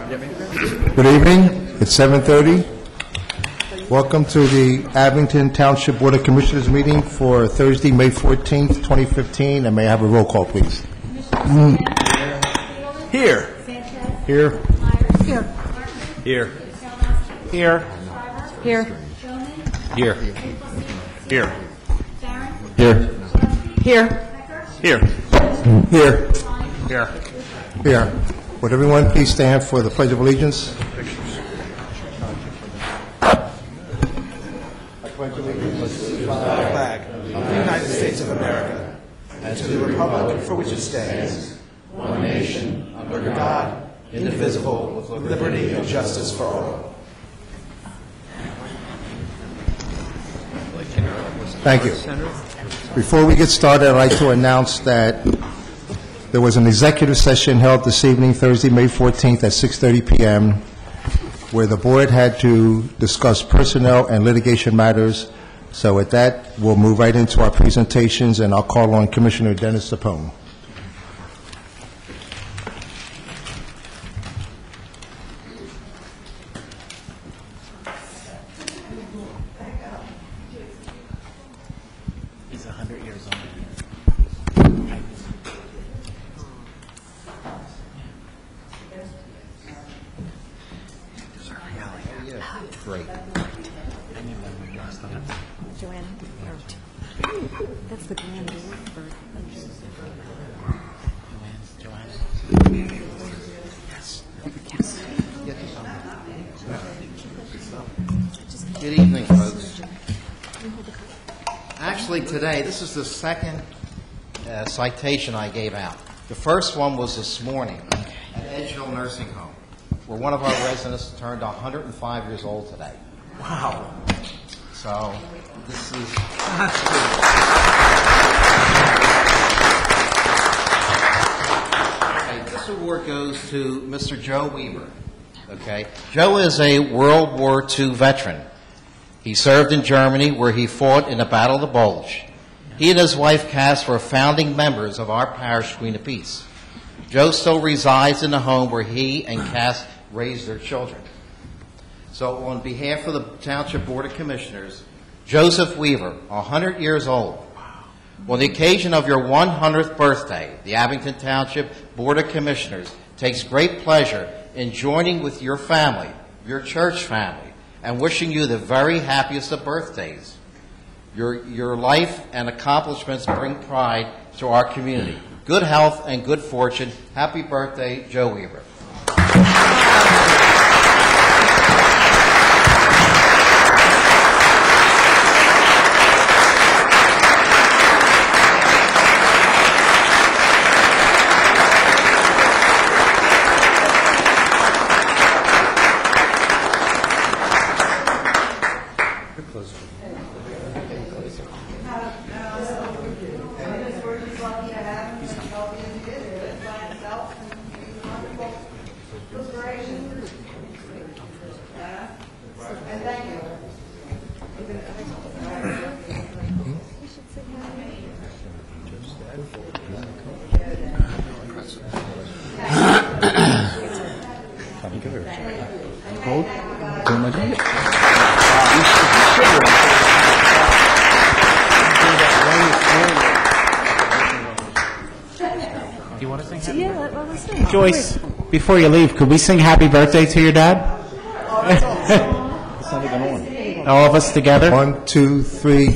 Good evening. It's 7:30. Welcome to the Abington Township Board of Commissioners meeting for Thursday, May 14th, 2015. And may I have a roll call, please? Here. Here. Here. Here. Here. Here. Here. Here. Here. Here. Here. Here. Here. Here. Would everyone please stand for the Pledge of Allegiance? Flag of the United States of America and to the republic for which it stands, one nation, under God, indivisible, with liberty and justice for all. Thank you. Before we get started, I'd like to announce that there was an executive session held this evening, Thursday, May 14th at 6:30 p.m., where the board had to discuss personnel and litigation matters. So with that, we'll move right into our presentations, and I'll call on Commissioner Dennis Sapone. He's 100 years old. Great. Joanne. That's the grand bird. Joanne. Yes. Good evening, folks. Actually, today, this is the second citation I gave out. The first one was this morning at Edge Hill Nursing Home, where one of our residents turned 105 years old today. Wow. So, this is... Okay, this award goes to Mr. Joe Weaver. Okay? Joe is a World War II veteran. He served in Germany, where he fought in the Battle of the Bulge. He and his wife, Cass, were founding members of our parish, Queen of Peace. Joe still resides in the home where he and Cass raised their children. So on behalf of the Township Board of Commissioners, Joseph Weaver, 100 years old, on the occasion of your 100th birthday, the Abington Township Board of Commissioners takes great pleasure in joining with your family, your church family, and wishing you the very happiest of birthdays. Your life and accomplishments bring pride to our community. Good health and good fortune. Happy birthday, Joe Weaver. Do you want to sing happy Yeah, birthday? well, let's sing. Joyce, before you leave, could we sing happy birthday to your dad? It's not even on. All of us together? 1, 2, 3.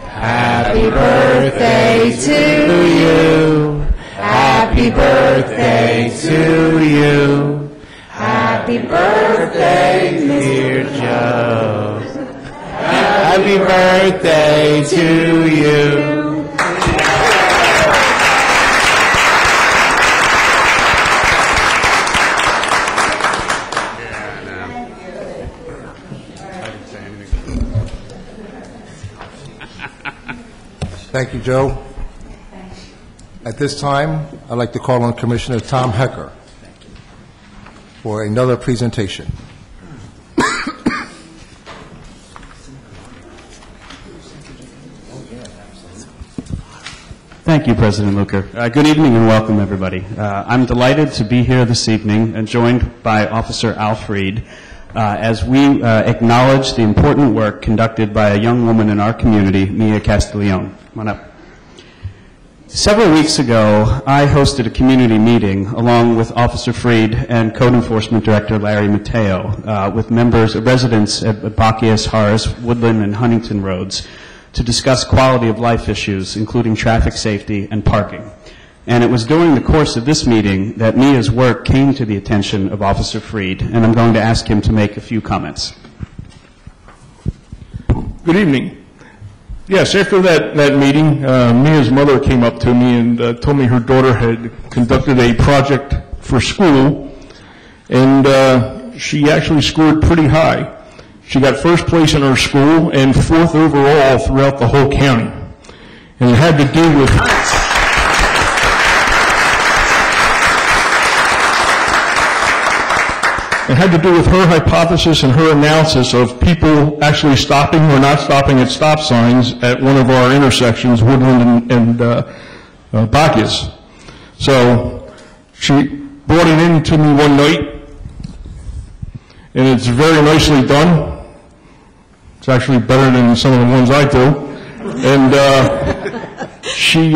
Happy birthday to you. Happy birthday to you. Happy birthday, dear Joe. Happy birthday to you. Thank you, Joe. At this time, I'd like to call on Commissioner Tom Hecker for another presentation. Thank Thank you, President Luker. Good evening and welcome, everybody. I'm delighted to be here this evening and joined by Officer Al Freed as we acknowledge the important work conducted by a young woman in our community, Mia Castiglione. Come on up. Several weeks ago, I hosted a community meeting along with Officer Freed and Code Enforcement Director Larry Mateo with residents at Bacchius, Horace, Woodland, and Huntington Roads to discuss quality of life issues, including traffic safety and parking. And it was during the course of this meeting that Mia's work came to the attention of Officer Freed, and I'm going to ask him to make a few comments. Good evening. Yes, after that meeting, Mia's mother came up to me and told me her daughter had conducted a project for school, and she actually scored pretty high. She got first place in her school and fourth overall throughout the whole county. And it had to do with... It had to do with her hypothesis and her analysis of people actually stopping or not stopping at stop signs at one of our intersections, Woodland and Bacchius. So she brought it in to me one night, and it's very nicely done. It's actually better than some of the ones I do. And she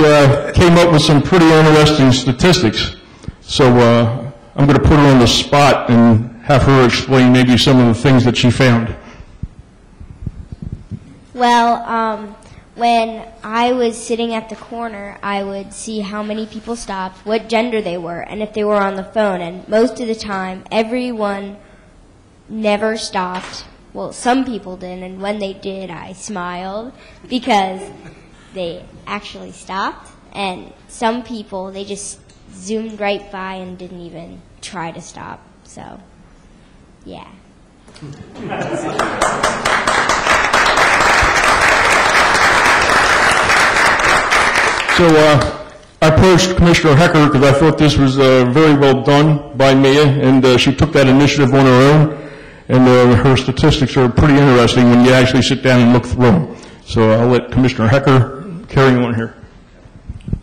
came up with some pretty interesting statistics. So I'm going to put her on the spot and have her explain maybe some of the things that she found. Well, when I was sitting at the corner, I would see how many people stopped, what gender they were, and if they were on the phone. And most of the time, everyone never stopped. Well, some people did, and when they did, I smiled because they actually stopped. And some people, they just zoomed right by and didn't even try to stop. So, yeah. So I approached Commissioner Hecker because I thought this was very well done by Mia, and she took that initiative on her own, and her statistics are pretty interesting when you actually sit down and look through them. So I'll let Commissioner Hecker carry on here.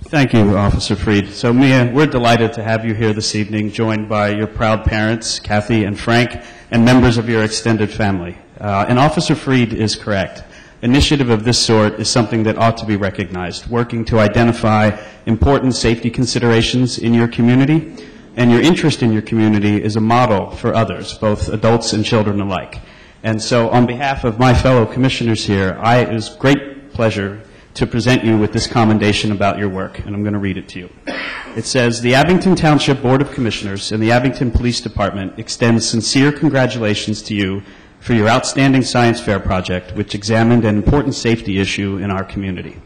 Thank you, Officer Freed. So, Mia, we're delighted to have you here this evening, joined by your proud parents, Kathy and Frank, and members of your extended family. And Officer Freed is correct. Initiative of this sort is something that ought to be recognized, working to identify important safety considerations in your community, and your interest in your community is a model for others, both adults and children alike. And so, on behalf of my fellow commissioners here, it is great pleasure to present you with this commendation about your work, and I'm going to read it to you. It says, "The Abington Township Board of Commissioners and the Abington Police Department extends sincere congratulations to you for your outstanding science fair project, which examined an important safety issue in our community.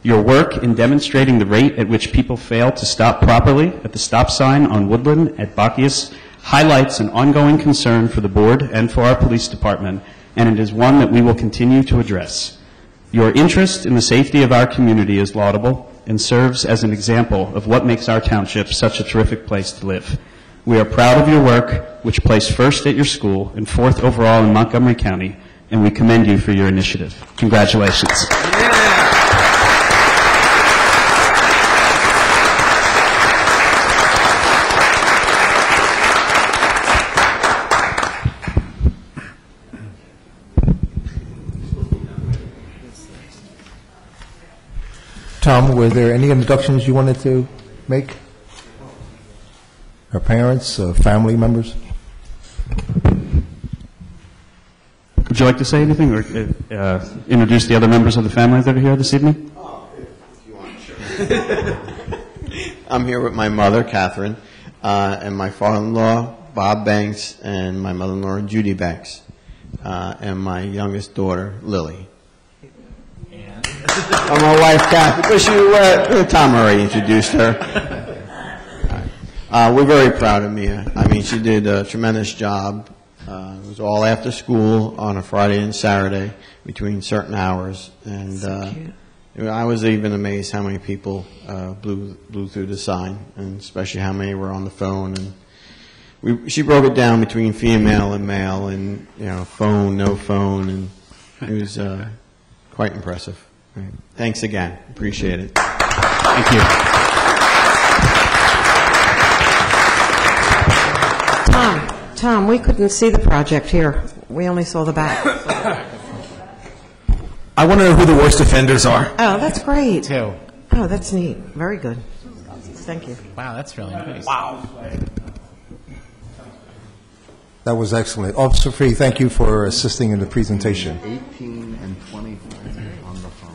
Your work in demonstrating the rate at which people fail to stop properly at the stop sign on Woodland at Bacchius highlights an ongoing concern for the board and for our police department, and it is one that we will continue to address. Your interest in the safety of our community is laudable and serves as an example of what makes our township such a terrific place to live. We are proud of your work, which placed first at your school and fourth overall in Montgomery County, and we commend you for your initiative. Congratulations." Tom, were there any introductions you wanted to make? Her parents, family members? Would you like to say anything or introduce the other members of the family that are here this evening? If you want, sure. I'm here with my mother, Catherine, and my father-in-law, Bob Banks, and my mother-in-law, Judy Banks, and my youngest daughter, Lily. And my wife, Kathy, because Tom already introduced her. We're very proud of Mia. I mean, she did a tremendous job. It was all after school on a Friday and Saturday between certain hours. And I was even amazed how many people blew through the sign, and especially how many were on the phone. And she broke it down between female and male, and phone, no phone, and it was quite impressive. Right. Thanks again. Appreciate it. Thank you. Tom, we couldn't see the project here. We only saw the back. I want to know who the worst offenders are. Oh, that's great. Two. Oh, that's neat. Very good. Thank you. Wow, that's really nice. That was excellent. Officer Freed, thank you for assisting in the presentation. 18 and 24 on the phone.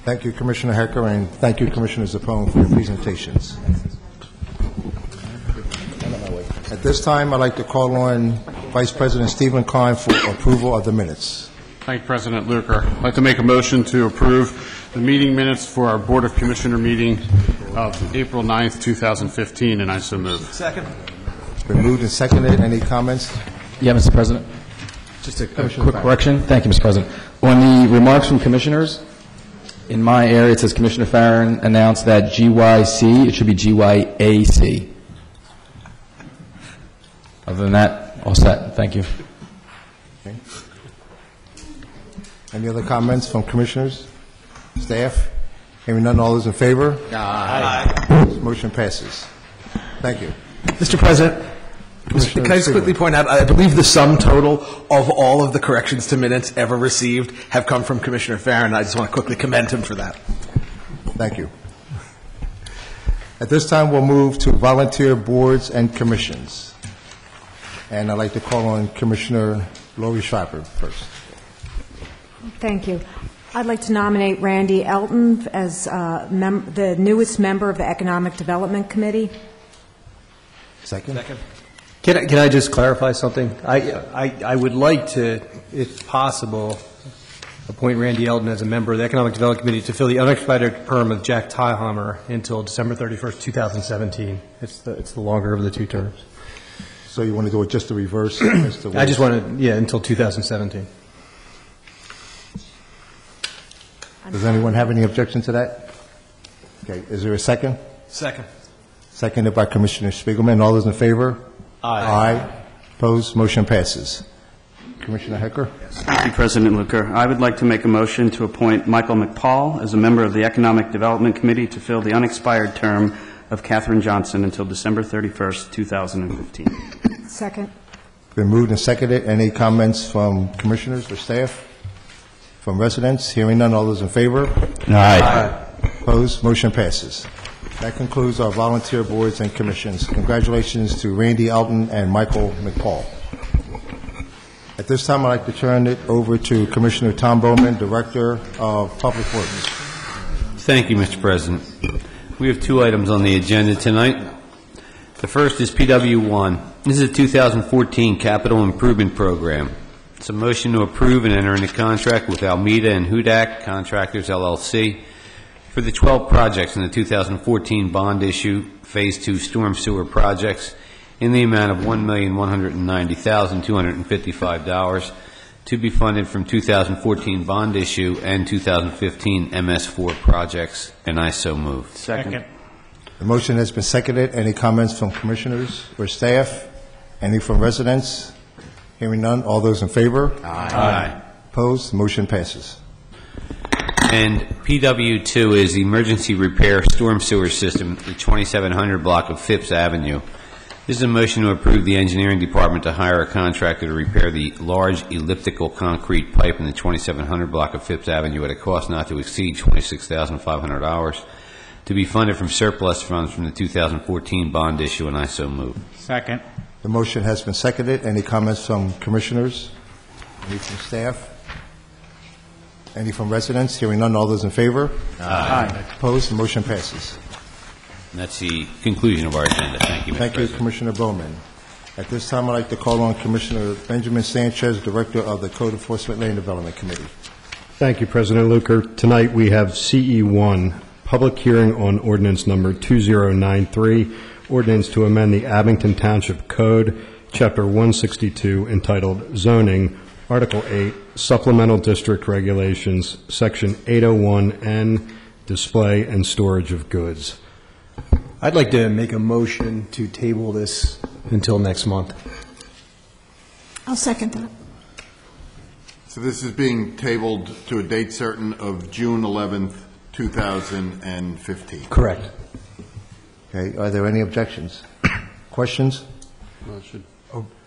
Thank you, Commissioner Hecker, and thank you, Commissioner Zappone, for your presentations. At this time, I'd like to call on Vice President Stephen Kahn for approval of the minutes. Thank you, President Luker. I'd like to make a motion to approve the meeting minutes for our Board of Commissioner meeting of April 9th, 2015, and I so move. Second. It's been moved and seconded. Any comments? Yeah, Mr. President. Just a quick correction. Thank you, Mr. President. On the remarks from commissioners, in my area, it says Commissioner Farron announced that GYC, it should be GYAC. Other than that, all set. Thank you. Okay. Any other comments from commissioners, staff? Hearing none, all those in favor? Aye. Motion passes. Thank you. Mr. President, can I just quickly point out, I believe the sum total of all of the corrections to minutes ever received have come from Commissioner Farron. I just want to quickly commend him for that. Thank you. At this time, we'll move to volunteer boards and commissions. And I'd like to call on Commissioner Lori Schreiber first. Thank you. I'd like to nominate Randy Elton as the newest member of the Economic Development Committee. Second. Can I just clarify something? I would like to, if possible, appoint Randy Elton as a member of the Economic Development Committee to fill the unexpired term of Jack Tyhammer until December 31st, 2017. It's the longer of the two terms. So you want to do it just the reverse? I just want to, until 2017. Does anyone have any objection to that? Okay, is there a second? Second. Seconded by Commissioner Spiegelman. All those in favor? Aye. Opposed? Motion passes. Commissioner Hecker? Thank you, President Luker. I would like to make a motion to appoint Michael McPaul as a member of the Economic Development Committee to fill the unexpired term of Katherine Johnson until December 31st, 2015. Second. Been moved and seconded. Any comments from commissioners or staff? From residents? Hearing none. All those in favor? Aye. Opposed? Motion passes. That concludes our volunteer boards and commissions. Congratulations to Randy Elton and Michael McPaul. At this time, I'd like to turn it over to Commissioner Tom Bowman, Director of Public Works. Thank you, Mr. President. We have two items on the agenda tonight. The first is PW1. This is a 2014 capital improvement program. It's a motion to approve and enter into contract with Almeida and Hudak Contractors, LLC, for the 12 projects in the 2014 bond issue, Phase 2 storm sewer projects, in the amount of $1,190,255 to be funded from 2014 bond issue and 2015 MS4 projects, and I so move. Second. The motion has been seconded. Any comments from commissioners or staff? Any from residents? Hearing none. All those in favor? Aye. Opposed? The motion passes. And PW2 is the emergency repair storm sewer system, the 2700 block of Phipps Avenue. This is a motion to approve the engineering department to hire a contractor to repair the large elliptical concrete pipe in the 2700 block of Phipps Avenue at a cost not to exceed $26,500 to be funded from surplus funds from the 2014 bond issue, and I so move. Second. The motion has been seconded. Any comments from commissioners? Any from staff? Any from residents? Hearing none. All those in favor? Aye. Opposed? The motion passes. And that's the conclusion of our agenda. Thank you, Mr. Thank you, President. Commissioner Bowman. At this time, I'd like to call on Commissioner Benjamin Sanchez, Director of the Code Enforcement Land Development Committee. Thank you, President Luker. Tonight we have CE1, public hearing on ordinance number 2093, ordinance to amend the Abington Township Code, Chapter 162, entitled Zoning, Article 8, Supplemental District Regulations, Section 801N, Display and Storage of Goods. I'd like to make a motion to table this until next month. I'll second that. So this is being tabled to a date certain of June 11th, 2015. Correct. Okay, are there any objections? Questions? Well, it should-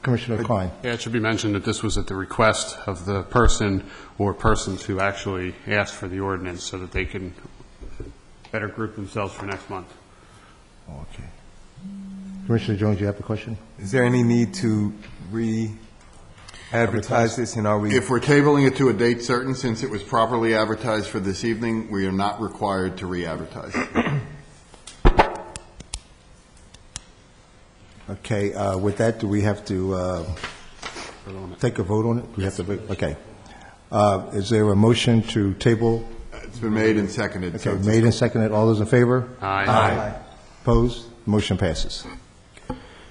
Commissioner Klein. Yeah, it should be mentioned that this was at the request of the person or persons who actually asked for the ordinance so that they can better group themselves for next month. Okay. Commissioner Jones, you have a question? Is there any need to re-advertise this, and are we? If we're tabling it to a date certain, since it was properly advertised for this evening, we are not required to re-advertise it. Okay, with that, do we have to take a vote on it? Do we have to vote? Okay. Is there a motion to table? It's been made and seconded. Okay, made and seconded. All those in favor? Aye. Opposed? Motion passes.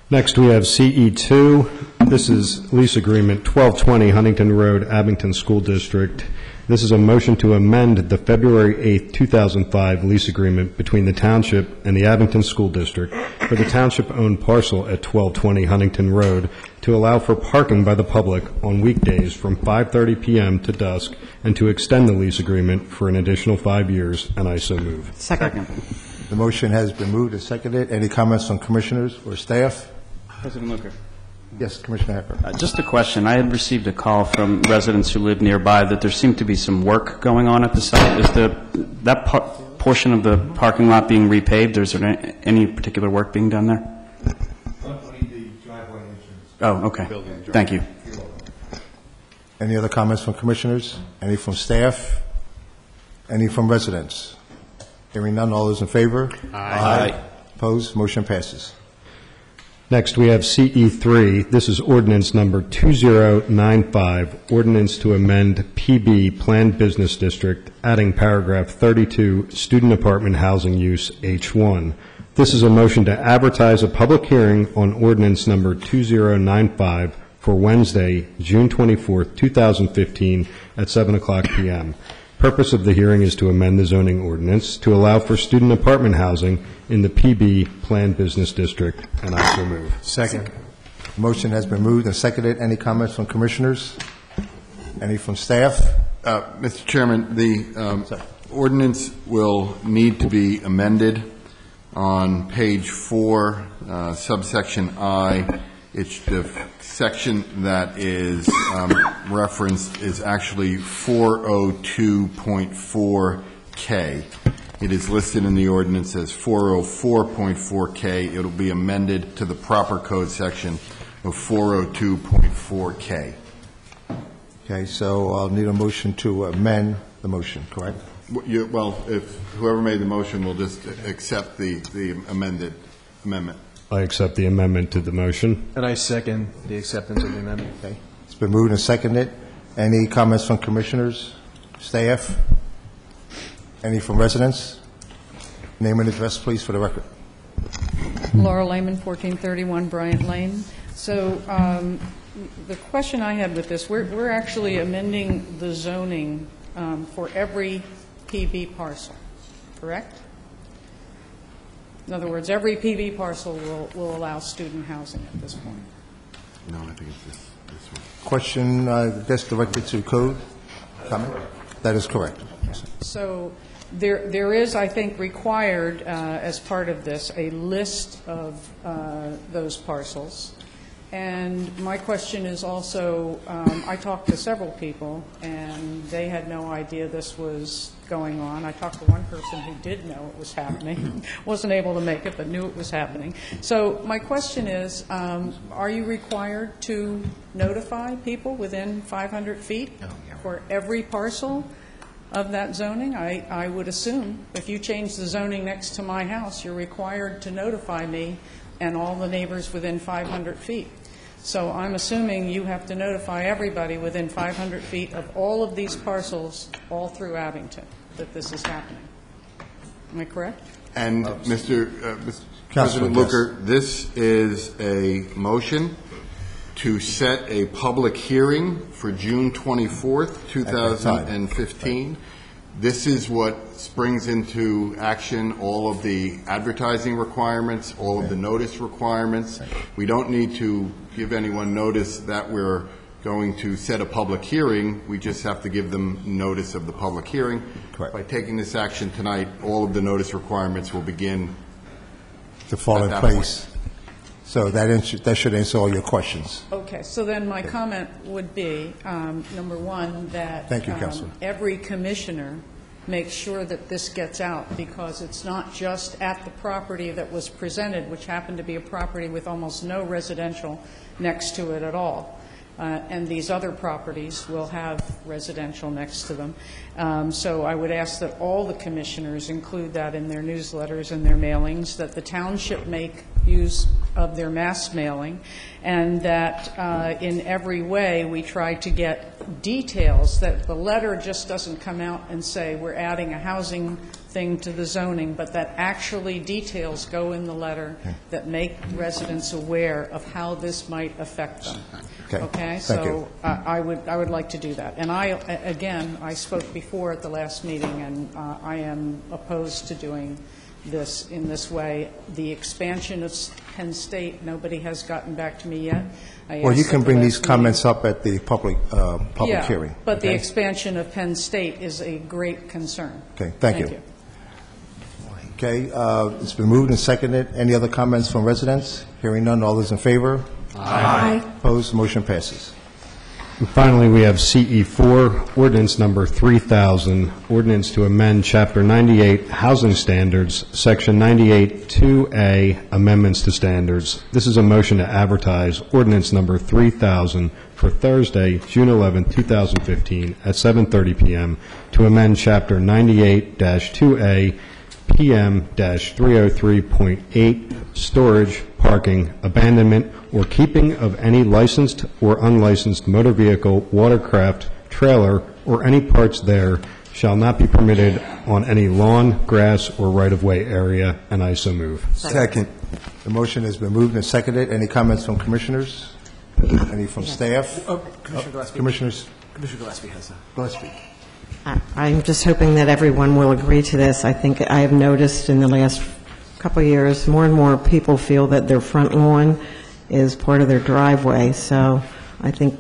Next, we have CE2. This is lease agreement 1220 Huntington Road, Abington School District. This is a motion to amend the February 8, 2005 lease agreement between the Township and the Abington School District for the Township-owned parcel at 1220 Huntington Road to allow for parking by the public on weekdays from 5:30 p.m. to dusk and to extend the lease agreement for an additional 5 years, and I so move. Second. The motion has been moved and seconded. Any comments from commissioners or staff? President Luker. Yes, Commissioner Hecker. Just a question. I had received a call from residents who live nearby that there seemed to be some work going on at the site. Is that portion of the parking lot being repaved, or is there any particular work being done there? Oh, okay. Thank you. Any other comments from commissioners? Any from staff? Any from residents? Hearing none, all those in favor? Aye. Opposed? Motion passes. Next, we have CE3. This is ordinance number 2095, ordinance to amend PB Planned Business District, adding paragraph 32, student apartment housing use H1. This is a motion to advertise a public hearing on ordinance number 2095 for Wednesday, June 24, 2015, at 7 o'clock p.m. Purpose of the hearing is to amend the zoning ordinance to allow for student apartment housing in the PB Planned Business District, and I so move. Second. Motion has been moved and seconded. Any comments from commissioners? Any from staff? Mr. Chairman, the ordinance will need to be amended on page 4, subsection I. It's the section that is referenced is actually 402.4K. It is listed in the ordinance as 404.4K. It will be amended to the proper code section of 402.4K. Okay, so I'll need a motion to amend the motion, correct? Well, if whoever made the motion will just accept the amendment. I accept the amendment to the motion. And I second the acceptance of the amendment. Okay. It's been moved and seconded. Any comments from commissioners, staff? Any from residents? Name and address, please, for the record. Laura Lehman, 1431 Bryant Lane. So the question I had with this, we're actually amending the zoning for every PB parcel, correct? In other words, every PB parcel will allow student housing at this point. No, I think it's this one. Question, I guess, directed to code? Comment? That is correct. So there is, I think, required as part of this a list of those parcels. And my question is also, I talked to several people, and they had no idea this was going on. I talked to one person who did know it was happening, wasn't able to make it, but knew it was happening. So my question is, are you required to notify people within 500 feet for every parcel of that zoning? I would assume if you change the zoning next to my house, you're required to notify me and all the neighbors within 500 feet. So I'm assuming you have to notify everybody within 500 feet of all of these parcels all through Abington that this is happening. Am I correct? And Mr. President Luker, this is a motion to set a public hearing for June 24th, 2015. This is what springs into action all of the advertising requirements, all of the notice requirements. We don't need to give anyone notice that we're going to set a public hearing. We just have to give them notice of the public hearing. Correct. By taking this action tonight, all of the notice requirements will begin To fall at in that place. So that should answer all your questions. Okay, so then my comment would be, number one, that Thank you, Councilor. every commissioner makes sure that this gets out, because it's not just at the property that was presented, which happened to be a property with almost no residential next to it at all. And these other properties will have residential next to them. So I would ask that all the commissioners include that in their newsletters and their mailings, that the township make use of their mass mailing, and that in every way we try to get details, that the letter just doesn't come out and say we're adding a housing thing to the zoning, but that actually details go in the letter that make residents aware of how this might affect them. Okay? Thank you. So I would like to do that. And I spoke before at the last meeting, and I am opposed to doing this in this way. The expansion of Penn State, nobody has gotten back to me yet. Well, you can bring these comments up at the public hearing. Yeah, but the okay? expansion of Penn State is a great concern. Okay, thank you. Okay, it's been moved and seconded. Any other comments from residents? Hearing none, all those in favor? Aye. Opposed, motion passes. And finally, we have CE4, ordinance number 3000, ordinance to amend Chapter 98, Housing Standards, Section 98, 2A, Amendments to Standards. This is a motion to advertise ordinance number 3000 for Thursday, June 11, 2015, at 7:30 p.m. to amend Chapter 98-2A, PM-303.8, storage, parking, abandonment, or keeping of any licensed or unlicensed motor vehicle, watercraft, trailer, or any parts there shall not be permitted on any lawn, grass, or right-of-way area, and I so move. Second. The motion has been moved and seconded. Any comments from commissioners? Any from staff? Commissioner Gillespie. Commissioners? Commissioner Gillespie has Gillespie. I'm just hoping that everyone will agree to this. I think I have noticed in the last couple of years, more and more people feel that their front lawn is part of their driveway. So I think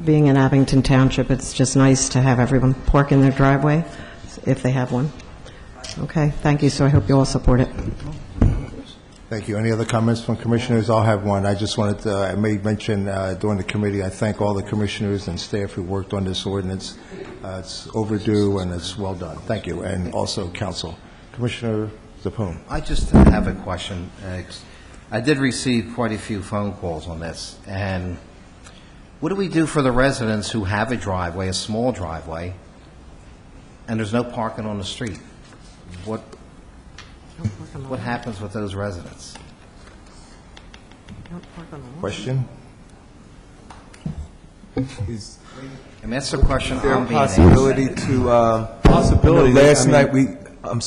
being in Abington Township, it's just nice to have everyone park in their driveway if they have one. Okay, thank you. So I hope you all support it. Thank you. Any other comments from commissioners? I'll have one. I just wanted to, I made mention during the committee, I thank all the commissioners and staff who worked on this ordinance. It's overdue and it's well done. Thank you. And also council. Commissioner Zapoon. I just have a question. I did receive quite a few phone calls on this, and what do we do for the residents who have a driveway, a small driveway, and there's no parking on the street? What happens with those residents? Question? Is And that's the question there I'm a being asked. possibility to, last night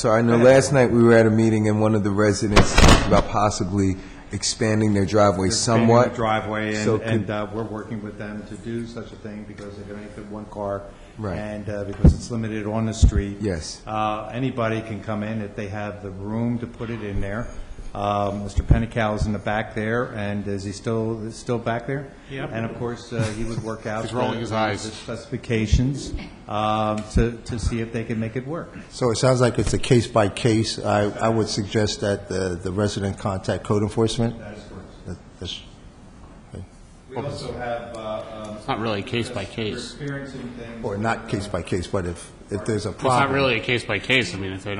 I know last night we were at a meeting and one of the residents talked about possibly expanding their driveway somewhat. Driveway, So and we're working with them to do such a thing because they can only fit one car. Right. And because it's limited on the street. Yes. Anybody can come in if they have the room to put it in there. Mr. Pennical is in the back there, and is he still back there? Yep. And of course, he would work out He's rolling his eyes. the specifications to see if they can make it work. So it sounds like it's a case by case. I would suggest that the resident contact code enforcement. That is correct. That's- We also have. It's not really case by case. We're experiencing things. Or not case by case, but if there's a It's problem. not really a case by case. I mean, if they're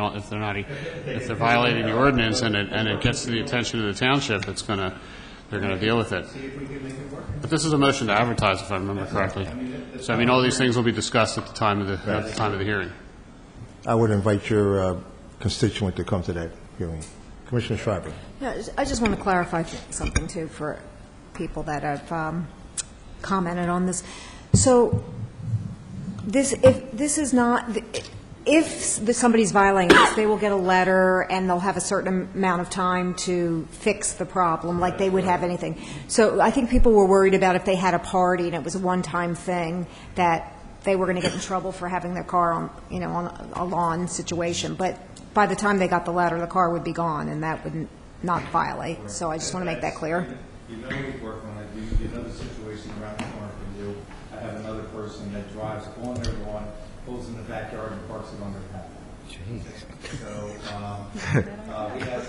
violating the ordinance and it gets to the attention of the township, they're gonna deal with it. But this is a motion to advertise, if I remember correctly. So I mean, all these things will be discussed at the time of the hearing. I would invite your constituent to come to that hearing. Commissioner Schreiber. Yeah, I just want to clarify something, too, for people that have commented on this. So if somebody's violating this, they will get a letter and they'll have a certain amount of time to fix the problem, like they would have anything. So I think people were worried about if they had a party and it was a one-time thing, that they were going to get in trouble for having their car on a lawn situation. But by the time they got the letter, the car would be gone, and that would not violate. So I just want to make that clear. You know we work on it. you know the situation around the corner from you. I have another person that drives on their lawn, pulls in the backyard and parks it on their path. So, we have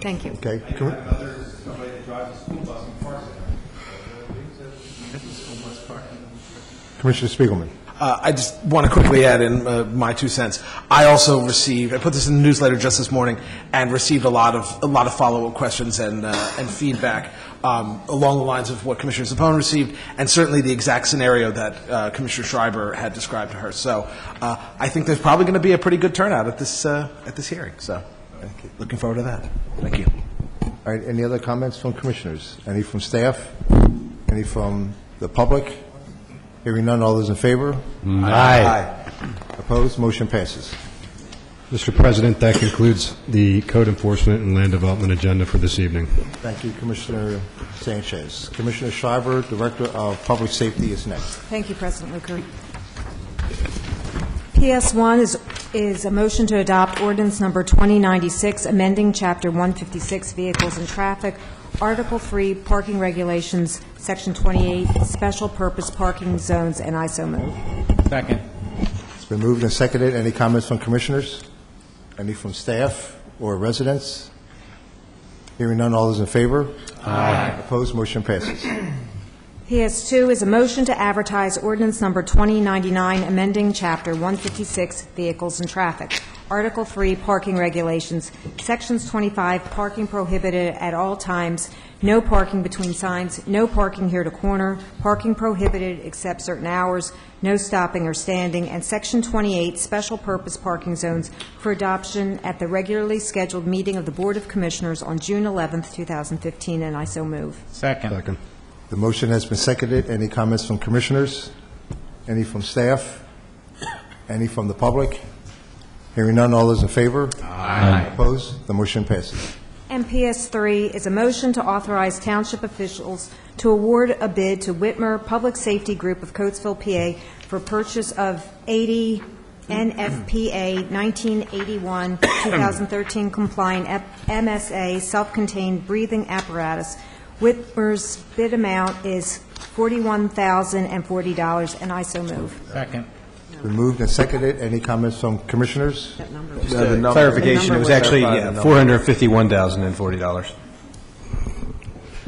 Thank you. Okay. I have another, somebody that drives a school bus and parks it. Commissioner Spiegelman. I just want to quickly add in my 2 cents. I also received, I put this in the newsletter just this morning, and received a lot of follow-up questions and feedback along the lines of what Commissioner Zappone received, and certainly the exact scenario that Commissioner Schreiber had described to her. So I think there's probably going to be a pretty good turnout at this hearing. So looking forward to that. Thank you. All right, any other comments from commissioners? Any from staff? Any from the public? Hearing none, all those in favor? Aye. Opposed? Motion passes. Mr. President, that concludes the code enforcement and land development agenda for this evening. Thank you, Commissioner Sanchez. Commissioner Schreiber, Director of Public Safety, is next. Thank you, President Luker. PS1 is a motion to adopt ordinance number 2096, amending Chapter 156, Vehicles and Traffic, Article 3, Parking Regulations, Section 28, Special Purpose Parking Zones, and I so move. Second. It's been moved and seconded. Any comments from commissioners? Any from staff or residents? Hearing none, all those in favor? Aye. Opposed? Motion passes. PS2 is a motion to advertise ordinance number 2099, amending Chapter 156, Vehicles and Traffic, Article 3, Parking Regulations, Sections 25, Parking Prohibited at all times, no parking between signs, no parking here to corner, parking prohibited except certain hours, no stopping or standing, and Section 28, Special Purpose Parking Zones, for adoption at the regularly scheduled meeting of the Board of Commissioners on June 11th, 2015, and I so move. Second. The motion has been seconded. Any comments from commissioners? Any from staff? Any from the public? Hearing none, all those in favor? Aye. Opposed? The motion passes. And PS3 is a motion to authorize township officials to award a bid to Whitmer Public Safety Group of Coatesville, PA, for purchase of 80 NFPA 1981 2013 compliant MSA self-contained breathing apparatus. Whitmer's bid amount is $41,040, and I so move. Second. Been moved and seconded. Any comments from commissioners? Just a clarification, it was actually $451,040.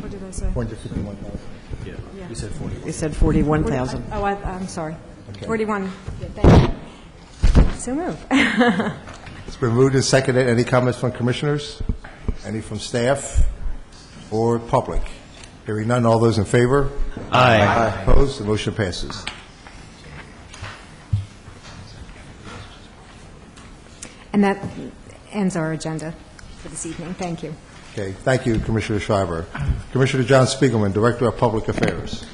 What did I say? $451,000. Yeah. You said 40. You said 41,000. Oh, I'm sorry. Okay. 41. Thank you. So move. It's been moved and seconded. Any comments from commissioners? Any from staff or public? Hearing none, all those in favor? Aye. Opposed? The motion passes. And that ends our agenda for this evening. Thank you. Okay, thank you, Commissioner Schreiber. Commissioner John Spiegelman, Director of Public Affairs.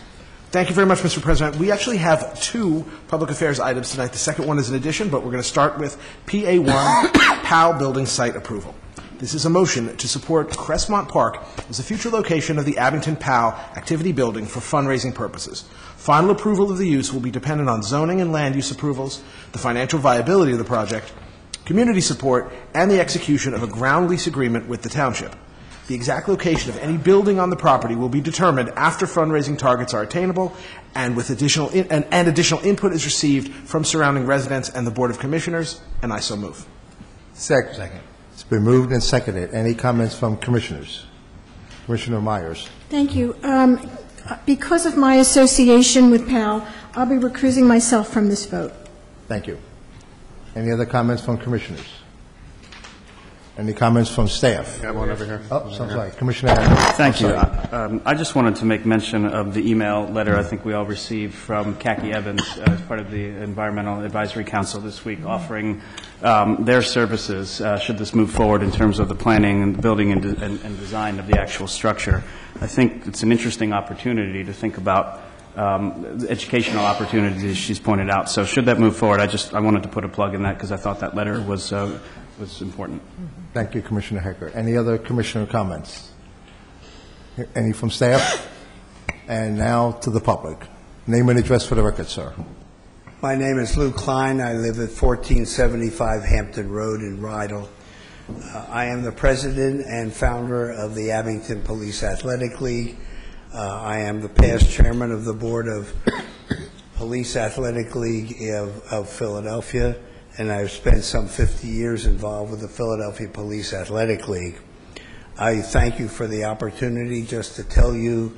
Thank you very much, Mr. President. We actually have 2 public affairs items tonight. The second one is an addition, but we're going to start with PA1, POW building site approval. This is a motion to support Crestmont Park as a future location of the Abington POW activity building for fundraising purposes. Final approval of the use will be dependent on zoning and land use approvals, the financial viability of the project, community support, and the execution of a ground lease agreement with the township. The exact location of any building on the property will be determined after fundraising targets are attainable and with additional input is received from surrounding residents and the Board of Commissioners, and I so move. Second. It's been moved and seconded. Any comments from commissioners? Commissioner Myers. Thank you. Because of my association with PAL, I'll be recusing myself from this vote. Thank you. Any other comments from commissioners? Any comments from staff? I have one over here. Oh, sorry. Commissioner Hager. Thank you. I just wanted to make mention of the email letter I think we all received from Khaki Evans as part of the Environmental Advisory Council this week, offering their services should this move forward in terms of the planning and building and design of the actual structure. I think it's an interesting opportunity to think about educational opportunities she's pointed out. So should that move forward, I wanted to put a plug in that because I thought that letter was important. Thank you, Commissioner Hecker. Any other commissioner comments? Any from staff? And now to the public. Name and address for the record, sir. My name is Lou Klein. I live at 1475 Hampton Road in Rydell. I am the president and founder of the Abington Police Athletic League. I am the past chairman of the board of Police Athletic League of Philadelphia, and I've spent some 50 years involved with the Philadelphia Police Athletic League. I thank you for the opportunity just to tell you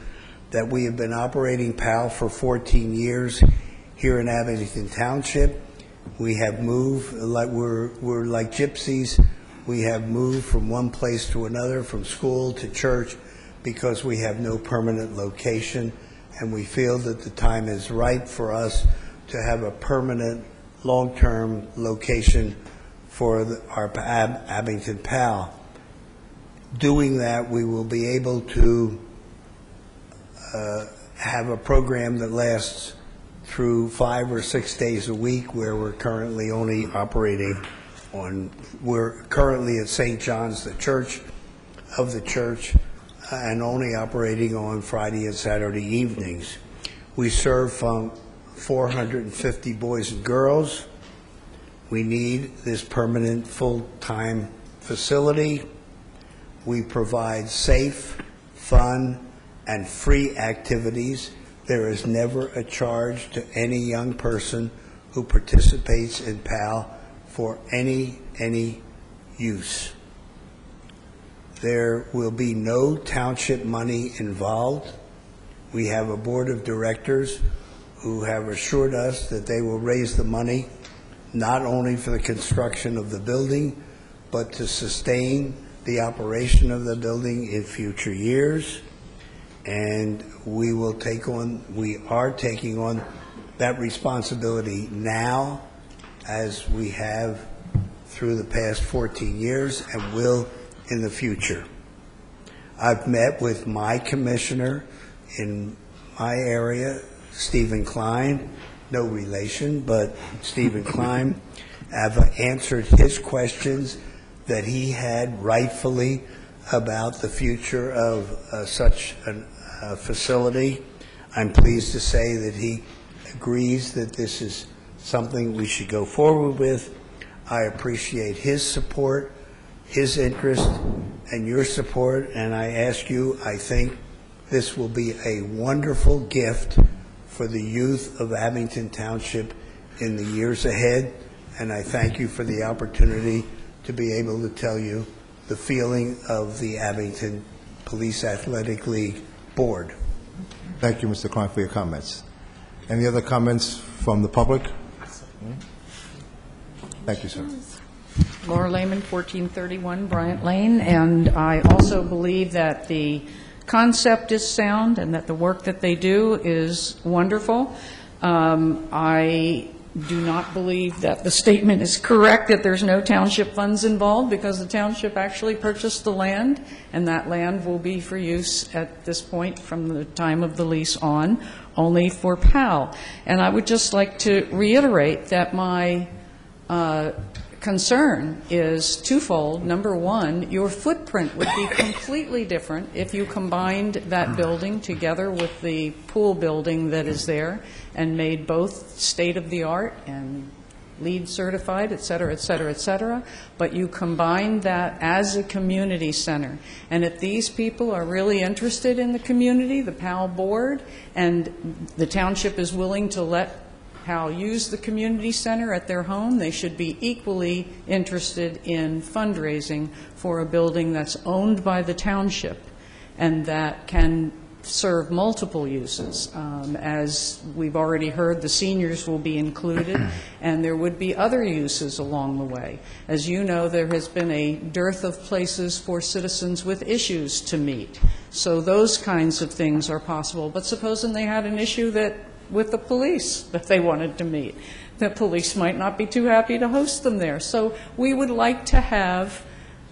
that we have been operating PAL for 14 years here in Abington Township. We have moved, like we're like gypsies. We have moved from one place to another, from school to church, because we have no permanent location, and we feel that the time is right for us to have a permanent, long-term location for our Abington PAL. Doing that, we will be able to have a program that lasts through 5 or 6 days a week, where we're currently only operating on, we're currently at St. John's, the church, and only operating on Friday and Saturday evenings. We serve from 450 boys and girls. We need this permanent full-time facility. We provide safe, fun, and free activities. There is never a charge to any young person who participates in PAL for any use. There will be no township money involved. We have a board of directors who have assured us that they will raise the money not only for the construction of the building, but to sustain the operation of the building in future years. And we are taking on that responsibility now, as we have through the past 14 years and will in the future. I've met with my commissioner in my area, Stephen Klein, no relation, but Stephen Klein. I've answered his questions that he had rightfully about the future of such a facility. I'm pleased to say that he agrees that this is something we should go forward with. I appreciate his support, his interest, and your support, and I ask you, I think this will be a wonderful gift for the youth of Abington Township in the years ahead, and I thank you for the opportunity to be able to tell you the feeling of the Abington Police Athletic League Board. Thank you, Mr. Klein, for your comments. Any other comments from the public? Thank you, sir. Laura Lehman, 1431 Bryant Lane, and I also believe that the concept is sound and that the work that they do is wonderful. I do not believe that the statement is correct that there's no township funds involved, because the township actually purchased the land, and that land will be for use at this point from the time of the lease on, only for PAL. And I would just like to reiterate that my concern is twofold. Number one, your footprint would be completely different if you combined that building together with the pool building that is there and made both state-of-the-art and LEED certified, et cetera, et cetera, et cetera. But you combine that as a community center. And if these people are really interested in the community, the PAL board, and the township is willing to let PAL use the community center at their home, they should be equally interested in fundraising for a building that's owned by the township and that can serve multiple uses. As we've already heard, the seniors will be included, and there would be other uses along the way. As you know, there has been a dearth of places for citizens with issues to meet. So those kinds of things are possible. But supposing they had an issue that with the police that they wanted to meet, the police might not be too happy to host them there. So we would like to have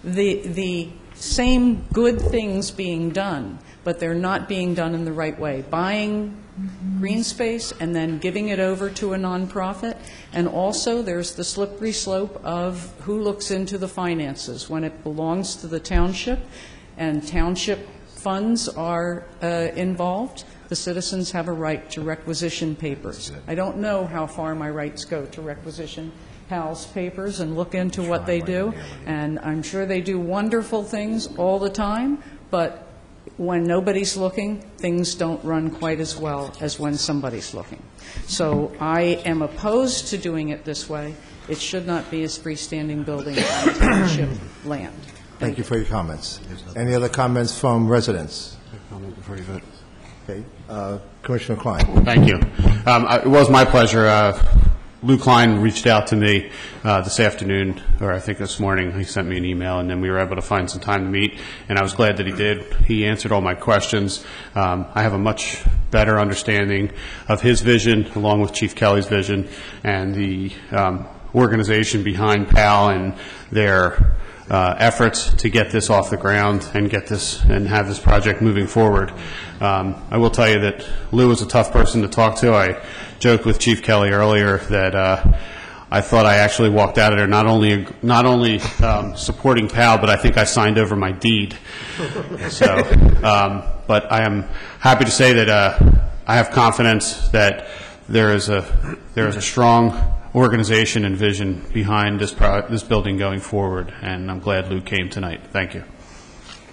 the same good things being done, but they're not being done in the right way. Buying green space and then giving it over to a nonprofit. And also there's the slippery slope of who looks into the finances when it belongs to the township and township funds are involved. The citizens have a right to requisition papers. I don't know how far my rights go to requisition PAL's papers and look into what they do, and I'm sure they do wonderful things all the time, but when nobody's looking, things don't run quite as well as when somebody's looking. So I am opposed to doing it this way. It should not be a freestanding building on township land. Thank you for your comments. Any other comments from residents? Comment before you vote. Okay, Commissioner Klein. Thank you. It was my pleasure. Lou Klein reached out to me this afternoon, or I think this morning. He sent me an email, and then we were able to find some time to meet, and I was glad that he did. He answered all my questions. I have a much better understanding of his vision, along with Chief Kelly's vision, and the organization behind PAL and their efforts to get this off the ground and get this and have this project moving forward. I will tell you that Lou is a tough person to talk to. I joked with Chief Kelly earlier that I thought I actually walked out of there not only supporting PAL, but I think I signed over my deed. So, but I am happy to say that I have confidence that there is a strong organization and vision behind this building going forward, and I'm glad Lou came tonight. Thank you.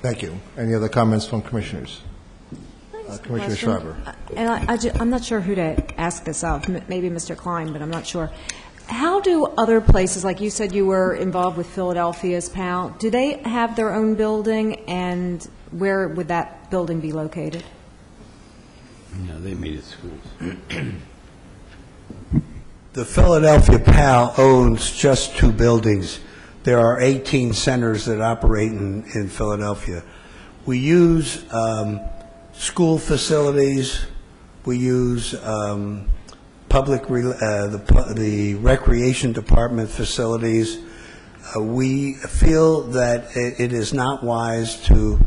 Thank you. Any other comments from commissioners? Commissioner Schreiber. And I'm not sure who to ask this of, maybe Mr. Klein, but I'm not sure. How do other places, like you said you were involved with Philadelphia's PAL, do they have their own building, and where would that building be located? No, they meet at schools. The Philadelphia PAL owns just 2 buildings. There are 18 centers that operate in Philadelphia. We use school facilities. We use the recreation department facilities. We feel that it is not wise to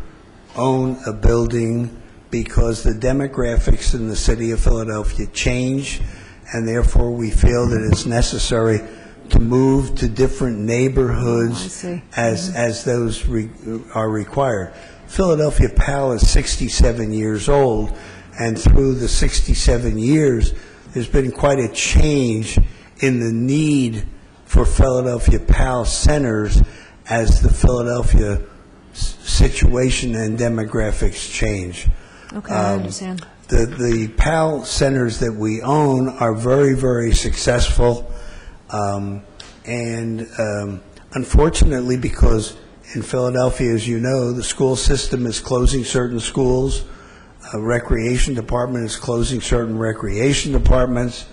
own a building because the demographics in the city of Philadelphia change, and therefore we feel that it's necessary to move to different neighborhoods as those are required. Philadelphia PAL is 67 years old, and through the 67 years, there's been quite a change in the need for Philadelphia PAL centers as the Philadelphia situation and demographics change. Okay, I understand. The PAL centers that we own are very, very successful, and unfortunately, because in Philadelphia, as you know, the school system is closing certain schools, recreation department is closing certain recreation departments,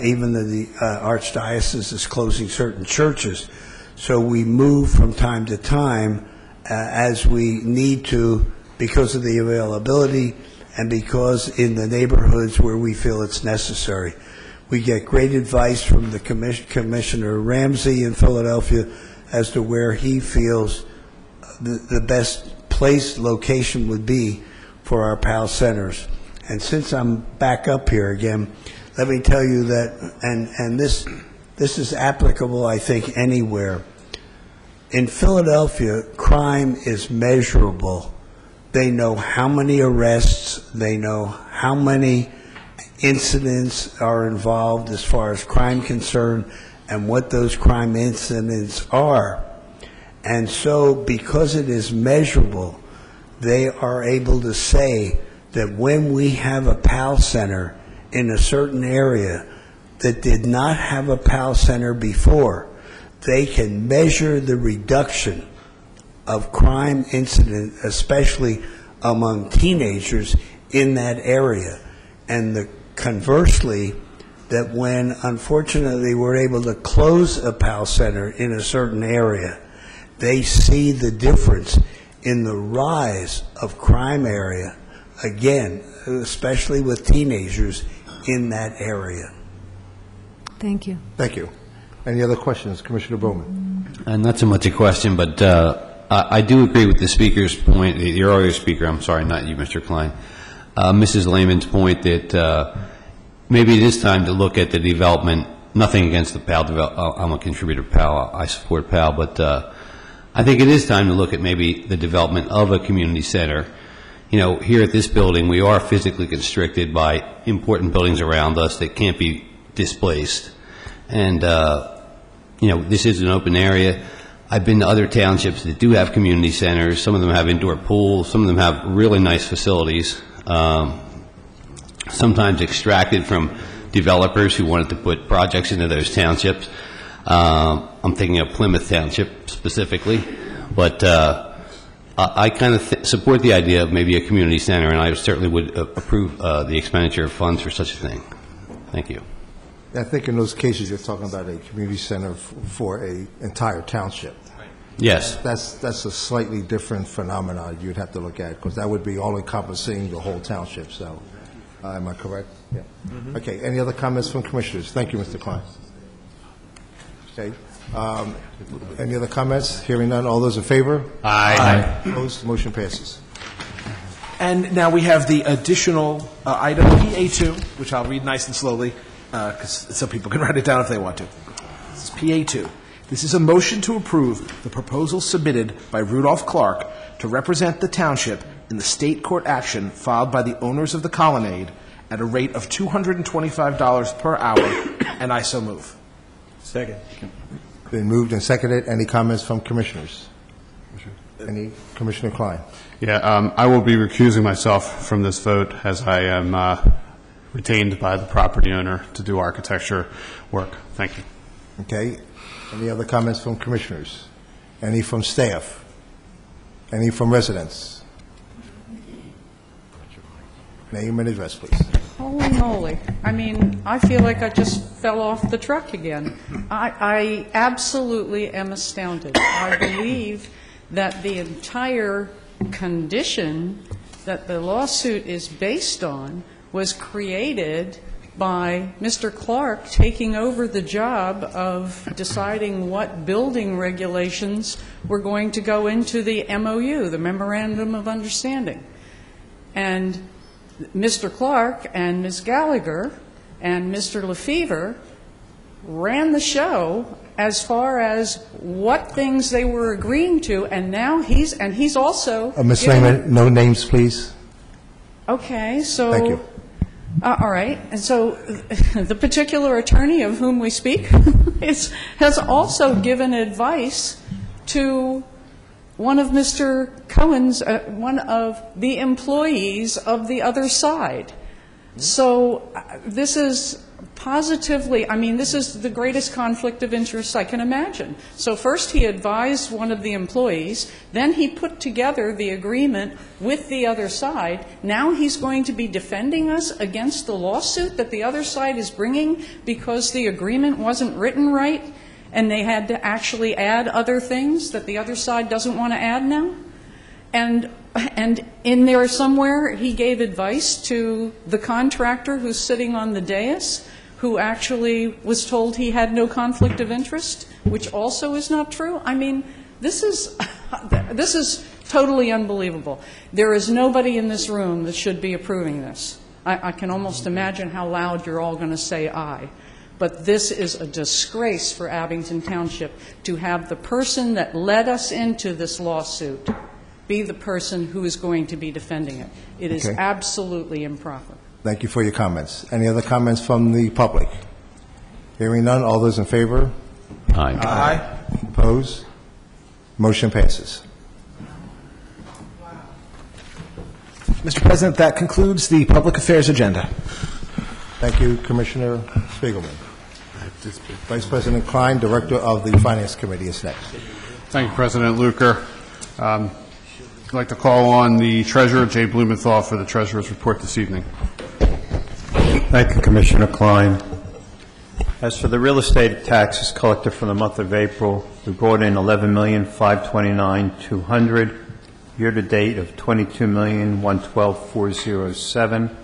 even the Archdiocese is closing certain churches. So we move from time to time as we need to because of the availability and because in the neighborhoods where we feel it's necessary. We get great advice from the Commissioner Ramsey in Philadelphia as to where he feels the best location would be for our PAL centers. And since I'm back up here again, let me tell you that, and this is applicable, I think, anywhere. In Philadelphia, crime is measurable. They know how many arrests, they know how many incidents are involved as far as crime concerned and what those crime incidents are. And so because it is measurable, they are able to say that when we have a PAL center in a certain area that did not have a PAL center before, they can measure the reduction of crime incident, especially among teenagers in that area. And conversely, that when, unfortunately, we're able to close a PAL center in a certain area, they see the difference in the rise of crime area, again, especially with teenagers in that area. Thank you. Thank you. Any other questions? Commissioner Bowman. Not so much a question, but I do agree with the speaker's point, the earlier speaker, I'm sorry, not you, Mr. Klein, Mrs. Lehman's point that maybe it is time to look at the development, nothing against the PAL, I'm a contributor to PAL, I support PAL, but I think it is time to look at maybe the development of a community center. You know, here at this building, we are physically constricted by important buildings around us that can't be displaced. And this is an open area. I've been to other townships that do have community centers. Some of them have indoor pools. Some of them have really nice facilities, sometimes extracted from developers who wanted to put projects into those townships. I'm thinking of Plymouth Township specifically. But I kind of support the idea of maybe a community center, and I certainly would approve the expenditure of funds for such a thing. Thank you. I think in those cases, you're talking about a community center for an entire township. Yes. That's a slightly different phenomenon you'd have to look at, because that would be all-encompassing the whole township, so, am I correct? Yeah. Okay, any other comments from commissioners? Thank you, Mr. Klein. Okay, any other comments? Hearing none, all those in favor? Aye. Opposed, motion passes. And now we have the additional item, PA2, which I'll read nice and slowly, because some people can write it down if they want to. This is PA2. This is a motion to approve the proposal submitted by Rudolph Clark to represent the township in the state court action filed by the owners of the Colonnade at a rate of $225 per hour, and I so move. Second. Been moved and seconded. Any comments from commissioners? Any? Commissioner Klein. Yeah, I will be recusing myself from this vote as I am retained by the property owner to do architecture work. Thank you. Okay. Any other comments from commissioners? Any from staff? Any from residents? Name and address, please. Holy moly. I mean, I feel like I just fell off the truck again. I absolutely am astounded. I believe that the entire condition that the lawsuit is based on was created by Mr. Clark taking over the job of deciding what building regulations were going to go into the MOU, the Memorandum of Understanding. And Mr. Clark and Ms. Gallagher and Mr. Lefevre ran the show as far as what things they were agreeing to, and now he's also... Ms. Lehman, no names, please. Okay, so... Thank you. All right, and so the particular attorney of whom we speak has also given advice to one of Mr. Cohen's, one of the employees of the other side. So this is positively, I mean, this is the greatest conflict of interest I can imagine. So first he advised one of the employees, then he put together the agreement with the other side. Now he's going to be defending us against the lawsuit that the other side is bringing because the agreement wasn't written right and they had to actually add other things that the other side doesn't want to add now. And in there somewhere he gave advice to the contractor who's sitting on the dais, who actually was told he had no conflict of interest, which also is not true. I mean, this is totally unbelievable. There is nobody in this room that should be approving this. I can almost imagine how loud you're all going to say aye. But this is a disgrace for Abington Township to have the person that led us into this lawsuit be the person who is going to be defending it. It is absolutely improper. Thank you for your comments. Any other comments from the public? Hearing none, all those in favor? Aye. Aye. Opposed? Motion passes. Mr. President, that concludes the public affairs agenda. Thank you, Commissioner Spiegelman. Vice President Klein, Director of the Finance Committee, is next. Thank you, President Luker. I'd like to call on the Treasurer, Jay Blumenthal, for the Treasurer's report this evening. Thank you, Commissioner Klein. As for the real estate taxes collected for the month of April, we brought in $11,529,200, year-to-date of $22,112,407.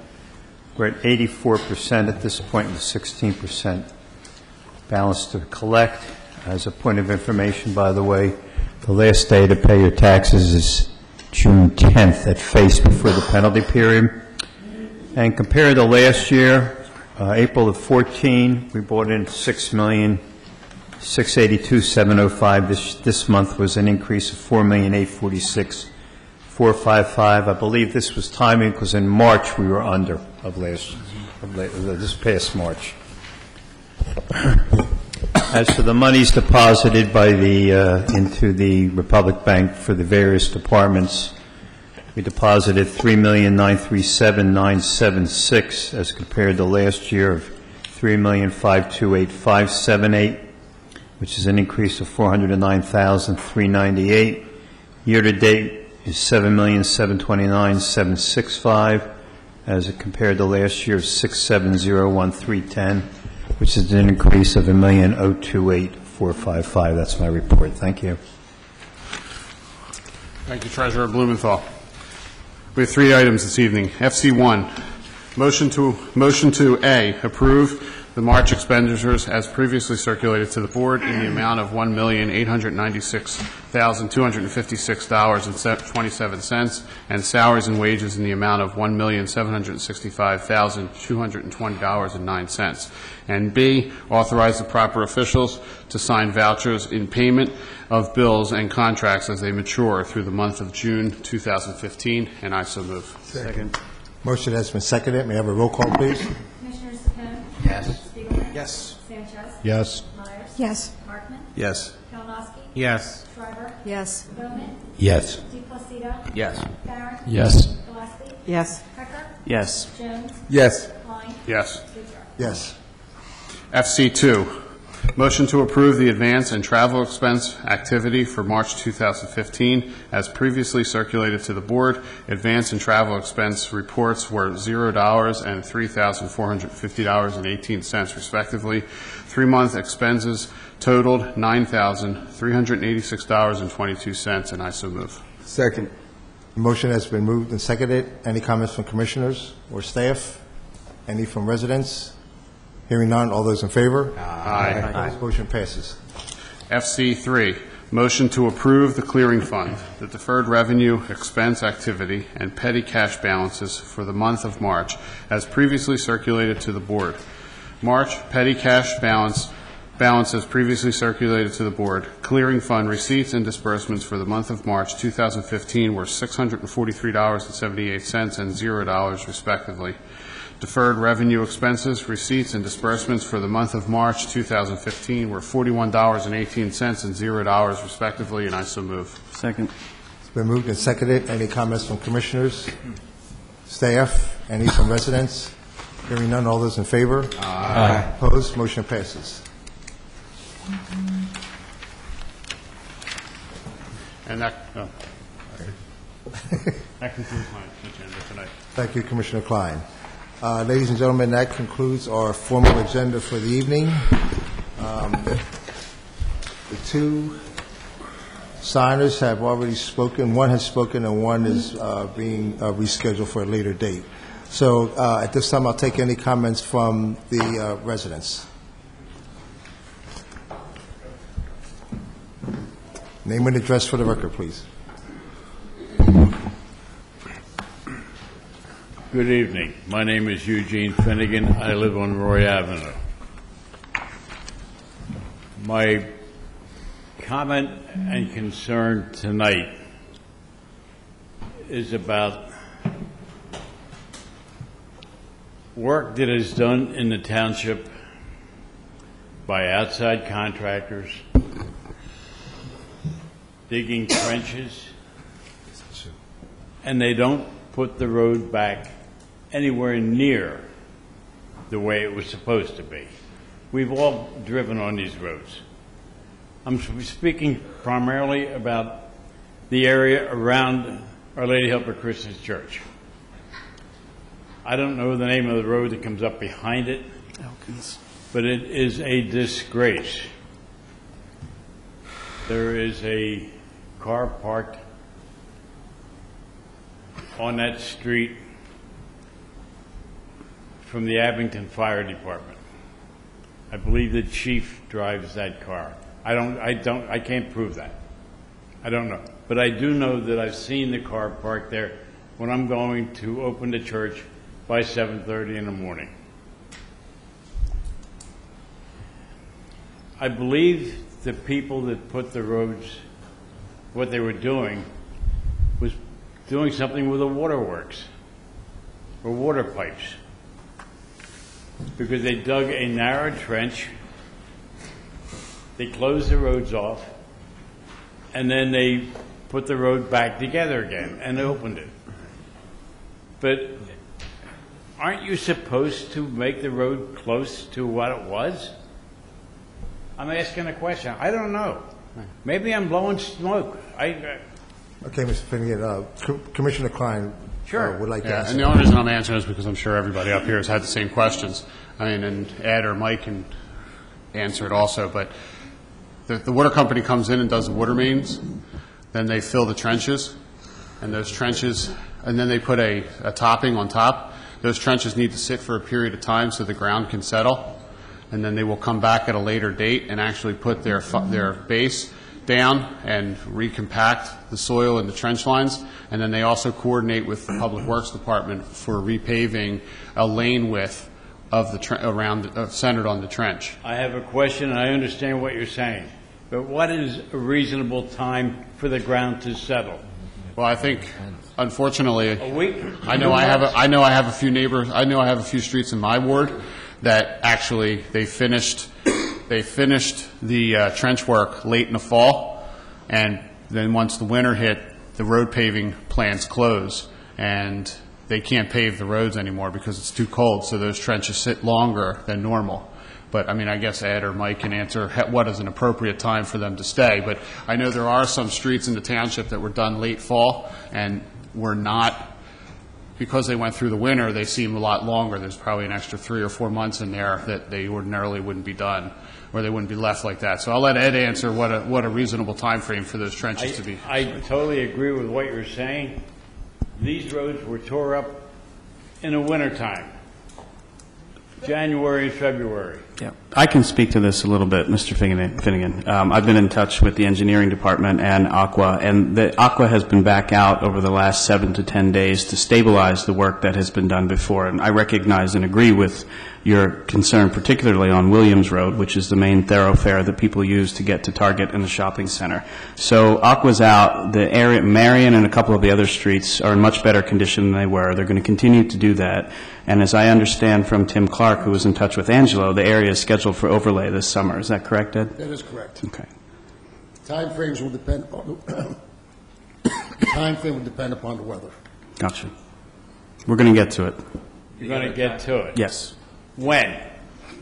We're at 84% at this point with 16% balance to collect. As a point of information, by the way, the last day to pay your taxes is June 10th at face before the penalty period. And compared to last year, April of 14, we brought in $6,682,705. This month was an increase of $4,846,455. I believe this was timing because in March we were under of this past March. As for the monies deposited into the Republic Bank for the various departments, we deposited $3,937,976 as compared to last year of $3,528,578, which is an increase of $409,398. Year-to-date is $7,729,765 as compared to last year's $6,701,310, which is an increase of $1,028,455. That's my report. Thank you. Thank you, Treasurer Blumenthal. We have 3 items this evening. FC1, motion to A, approve the March expenditures as previously circulated to the board in the amount of $1,896,256.27 and salaries and wages in the amount of $1,765,220.09. And B, authorize the proper officials to sign vouchers in payment of bills and contracts as they mature through the month of June 2015, and I so move. Second. Motion has been seconded. May I have a roll call, please? Commissioner Sapone? Yes. Spiegelman? Yes. Sanchez? Yes. Myers? Yes. Markman? Yes. Kalinowski? Yes. Shriver? Yes. Bowman? Yes. DePlacido? Yes. Barron? Yes. Gillespie? Yes. Hecker? Yes. Jones? Yes. Klein? Yes. Goodyear? Yes. FC2, motion to approve the advance and travel expense activity for March 2015 as previously circulated to the board. Advance and travel expense reports were $0 and $3,450.18 respectively. 3-month expenses totaled $9,386.22, and I so move. Second. Motion has been moved and seconded. Any comments from commissioners or staff? Any from residents? Hearing none, all those in favor? Aye. Opposed? Motion passes. FC3, motion to approve the clearing fund, the deferred revenue expense activity, and petty cash balances for the month of March, as previously circulated to the board. March petty cash balances previously circulated to the board. Clearing fund receipts and disbursements for the month of March 2015 were $643.78 and $0 respectively. Deferred revenue expenses, receipts, and disbursements for the month of March 2015 were $41.18 and $0 respectively, and I so move. Second. It's been moved and seconded. Any comments from commissioners, staff, any from residents? Hearing none, all those in favor? Aye. Opposed? Motion passes. And that concludes my agenda tonight. Thank you, Commissioner Klein. Ladies and gentlemen, that concludes our formal agenda for the evening. The 2 signers have already spoken. One has spoken, and one is being rescheduled for a later date. So at this time, I'll take any comments from the residents. Name and address for the record, please. Good evening. My name is Eugene Finnegan. I live on Roy Avenue. My comment and concern tonight is about work that is done in the township by outside contractors, digging trenches, and they don't put the road back anywhere near the way it was supposed to be. We've all driven on these roads. I'm speaking primarily about the area around Our Lady Helper Christian Church. I don't know the name of the road that comes up behind it, Elkins, but it is a disgrace. There is a car parked on that street from the Abington Fire Department. I believe the chief drives that car. I can't prove that. I don't know. But I do know that I've seen the car parked there when I'm going to open the church by 7:30 in the morning. I believe the people that put the roads, what they were doing was doing something with the waterworks or water pipes, because they dug a narrow trench they closed the roads off, and then they put the road back together again and opened it. But aren't you supposed to make the road close to what it was? I'm asking a question. I don't know. Maybe I'm blowing smoke. Okay, Mr. Finnegan, Commissioner Klein would like to answer. And the only reason I'm answering is because I'm sure everybody up here has had the same questions. I mean, and Ed or Mike can answer it also, but the water company comes in and does the water mains, then they fill the trenches, and those trenches, and then they put a topping on top. Those trenches need to sit for a period of time so the ground can settle, and then they will come back at a later date and actually put their base down and recompact the soil in the trench lines, and then they also coordinate with the Public Works Department for repaving a lane width of the centered on the trench. I have a question, and I understand what you're saying, but what is a reasonable time for the ground to settle? Well, I think, unfortunately, a week. I know I have a few neighbors. I know I have a few streets in my ward that actually they finished the trench work late in the fall, and then once the winter hit, the road paving plants close, and they can't pave the roads anymore because it's too cold, so those trenches sit longer than normal. But, I mean, I guess Ed or Mike can answer what is an appropriate time for them to stay. But I know there are some streets in the township that were done late fall and were not, because they went through the winter, they seem a lot longer. There's probably an extra 3 or 4 months in there that they ordinarily wouldn't be done, or they wouldn't be left like that. So I'll let Ed answer what a reasonable time frame for those trenches to be. I totally agree with what you're saying. These roads were tore up in the wintertime, January and February. Yeah, I can speak to this a little bit, Mr. Finnegan. I've been in touch with the engineering department and Aqua, and the Aqua has been back out over the last 7 to 10 days to stabilize the work that has been done before. And I recognize and agree with your concern, particularly on Williams Road, which is the main thoroughfare that people use to get to Target and the shopping center. So Aqua's out. The area, Marion and a couple of the other streets are in much better condition than they were. They're going to continue to do that. And as I understand from Tim Clark, who was in touch with Angelo, the area is scheduled for overlay this summer. Is that correct, Ed? That is correct. Okay. Timeframes will depend on the timeframe will depend upon the weather. Gotcha. We're going to get to it. You're going to get to it? Yes. When?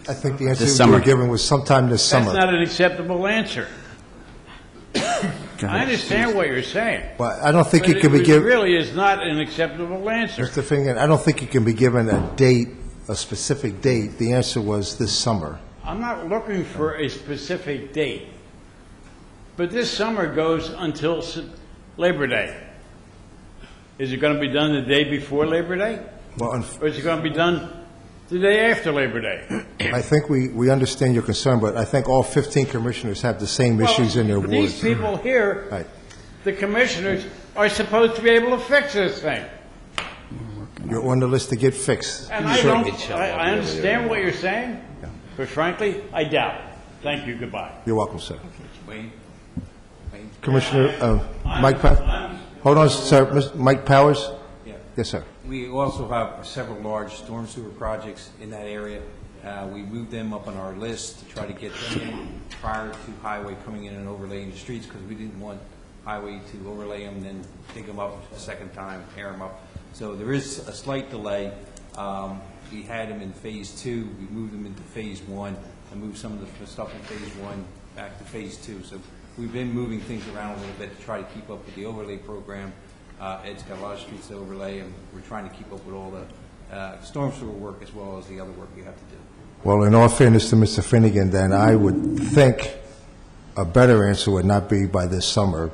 I think the answer This you summer. were given was sometime this summer. That's not an acceptable answer. I understand what you're saying. But I don't think but it can be given. It really is not an acceptable answer. Mr. Finnegan, I don't think it can be given a date, a specific date. The answer was this summer. I'm not looking for a specific date, but this summer goes until Labor Day. Is it going to be done the day before Labor Day? Well, or is it going to be done the day after Labor Day? I think we understand your concern, but I think all 15 commissioners have the same issues in their wards. These people here, Right. the commissioners, are supposed to be able to fix this thing. You're on the list to get fixed. And I don't, I understand what you're saying, but frankly, I doubt it. Thank you, goodbye. You're welcome, sir. Wayne? Commissioner Mike Powers. Hold on, sir. Mike Powers? Yeah. Yes, sir. We also have several large storm sewer projects in that area. We moved them up on our list to try to get them in prior to highway coming in and overlaying the streets, because we didn't want highway to overlay them and then dig them up a second time, tear them up. So there is a slight delay. We had them in phase 2. We moved them into phase 1 and moved some of the stuff in phase 1 back to phase 2. So we've been moving things around a little bit to try to keep up with the overlay program. Ed's got a lot of streets to overlay, and we're trying to keep up with all the storm sewer work as well as the other work we have to do. Well, in all fairness to Mr. Finnegan, then I would think a better answer would not be by this summer,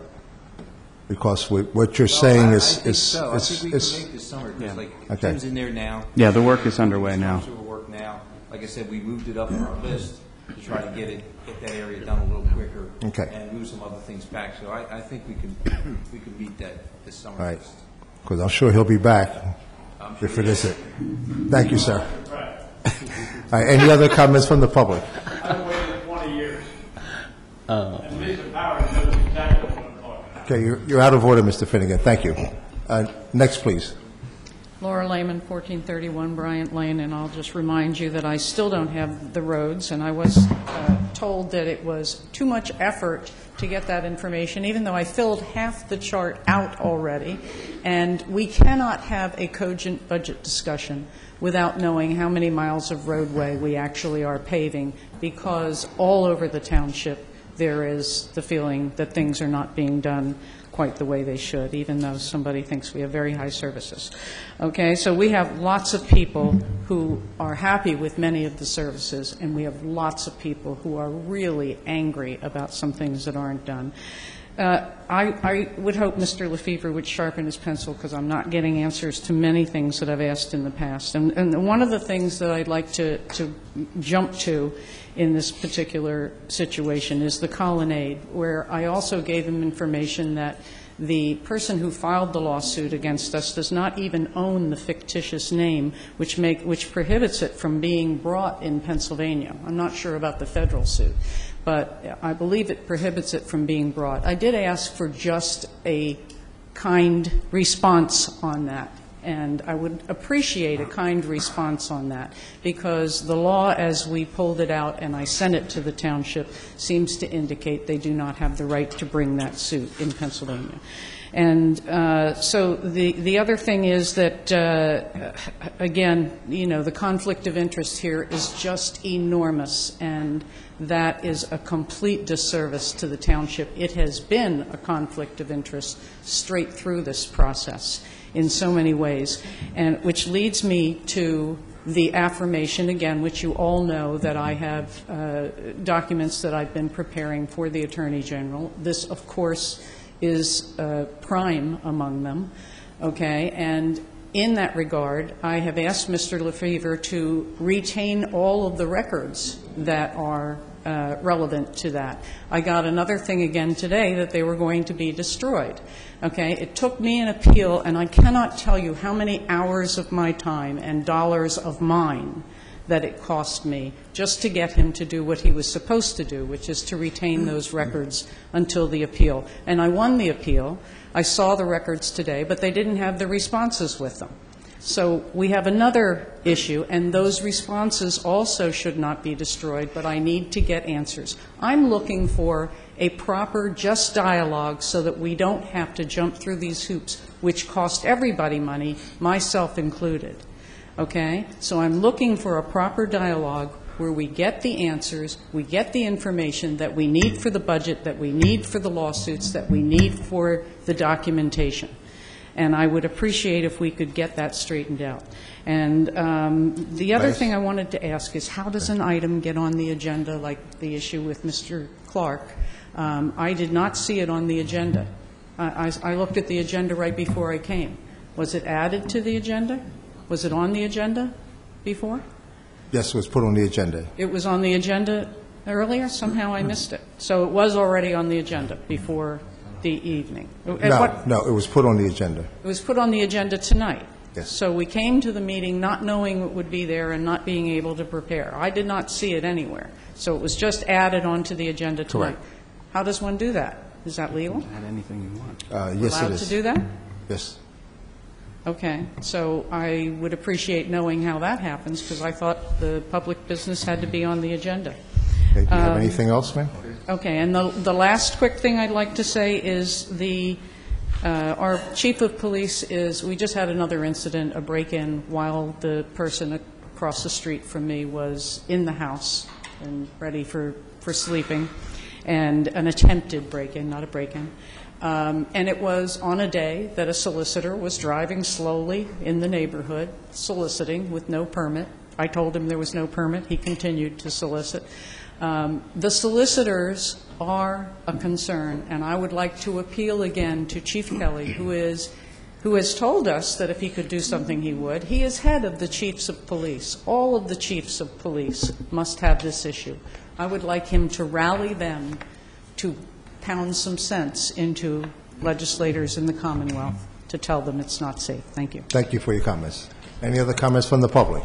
because what you're saying is... I think so. I think we can make this summer, because like Tim's in there now. Yeah, the work is underway now. Storm sewer work now. Like I said, we moved it up on our list to try to get that area done a little quicker. Okay. And move some other things back. So I think we can meet that this summer. All right, because I'm sure he'll be back if it isn't. Thank you, sir. All right, any other comments from the public? I've waited 20 years. And Mr. Powers knows exactly what I'm talking about. Okay, you're out of order, Mr. Finnegan. Thank you. Next, please. Laura Lehman, 1431 Bryant Lane, and I'll just remind you that I still don't have the roads, and I was told that it was too much effort to get that information, even though I filled half the chart out already. And we cannot have a cogent budget discussion without knowing how many miles of roadway we actually are paving, because all over the township there is the feeling that things are not being done quite the way they should, even though somebody thinks we have very high services. Okay, so we have lots of people who are happy with many of the services, and we have lots of people who are really angry about some things that aren't done. I would hope Mr. Lefevre would sharpen his pencil, because I'm not getting answers to many things that I've asked in the past. And one of the things that I'd like to jump to in this particular situation is the colonnade, where I also gave him information that the person who filed the lawsuit against us does not even own the fictitious name, which prohibits it from being brought in Pennsylvania. I'm not sure about the federal suit, but I believe it prohibits it from being brought. I did ask for just a kind response on that, and I would appreciate a kind response on that, because the law, as we pulled it out and I sent it to the township, seems to indicate they do not have the right to bring that suit in Pennsylvania. And so the other thing is that, again, the conflict of interest here is just enormous, and that is a complete disservice to the township. It has been a conflict of interest straight through this process in so many ways, and which leads me to the affirmation, again, which you all know that I have documents that I've been preparing for the Attorney General. This, of course, is prime among them, okay? And in that regard, I have asked Mr. Lefevre to retain all of the records that are relevant to that. I got another thing again today that they were going to be destroyed. Okay, it took me an appeal, and I cannot tell you how many hours of my time and dollars of mine that it cost me just to get him to do what he was supposed to do, which is to retain those records until the appeal. And I won the appeal. I saw the records today, but they didn't have the responses with them. So we have another issue, and those responses also should not be destroyed, but I need to get answers. I'm looking for a proper, just dialogue so that we don't have to jump through these hoops, which cost everybody money, myself included. Okay? So I'm looking for a proper dialogue where we get the answers, we get the information that we need for the budget, that we need for the lawsuits, that we need for the documentation. And I would appreciate if we could get that straightened out. And the other thing I wanted to ask is, how does an item get on the agenda, like the issue with Mr. Clark? I did not see it on the agenda. I looked at the agenda right before I came. Was it added to the agenda? Was it on the agenda before? Yes, it was put on the agenda. It was on the agenda earlier? Somehow I missed it. So it was already on the agenda before the evening. No, it was put on the agenda. It was put on the agenda tonight. Yes. So we came to the meeting not knowing what would be there and not being able to prepare. I did not see it anywhere. So it was just added onto the agenda tonight. Correct. How does one do that? Is that legal? Add anything you want. Yes, it Allowed is. to do that? Yes. Okay. So I would appreciate knowing how that happens, because I thought the public business had to be on the agenda. Okay, do you have anything else, ma'am? Okay, and the last quick thing I'd like to say is our chief of police we just had another incident, a break-in, while the person across the street from me was in the house and ready for sleeping, and an attempted break-in, not a break-in. And it was on a day that a solicitor was driving slowly in the neighborhood, soliciting with no permit. I told him there was no permit. He continued to solicit. The solicitors are a concern, and I would like to appeal again to Chief Kelly, who has told us that if he could do something, he would. He is head of the chiefs of police. All of the chiefs of police must have this issue. I would like him to rally them to pound some sense into legislators in the Commonwealth to tell them it's not safe. Thank you. Thank you for your comments. Any other comments from the public?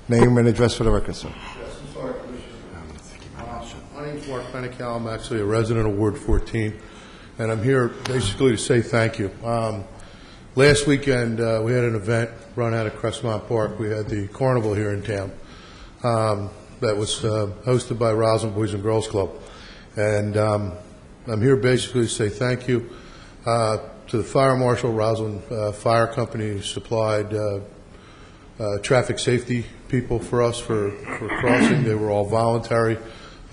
Name and address for the record, sir. Yes, I'm sorry, Commissioner. My name's Mark Benecal. I'm actually a resident of Ward 14, and I'm here basically to say thank you. Last weekend, we had an event run out of Crestmont Park. We had the carnival here in town. that was hosted by Roslyn Boys and Girls Club. And I'm here basically to say thank you to the Fire Marshal, Roslyn Fire Company, who supplied traffic safety people for us for crossing. They were all voluntary.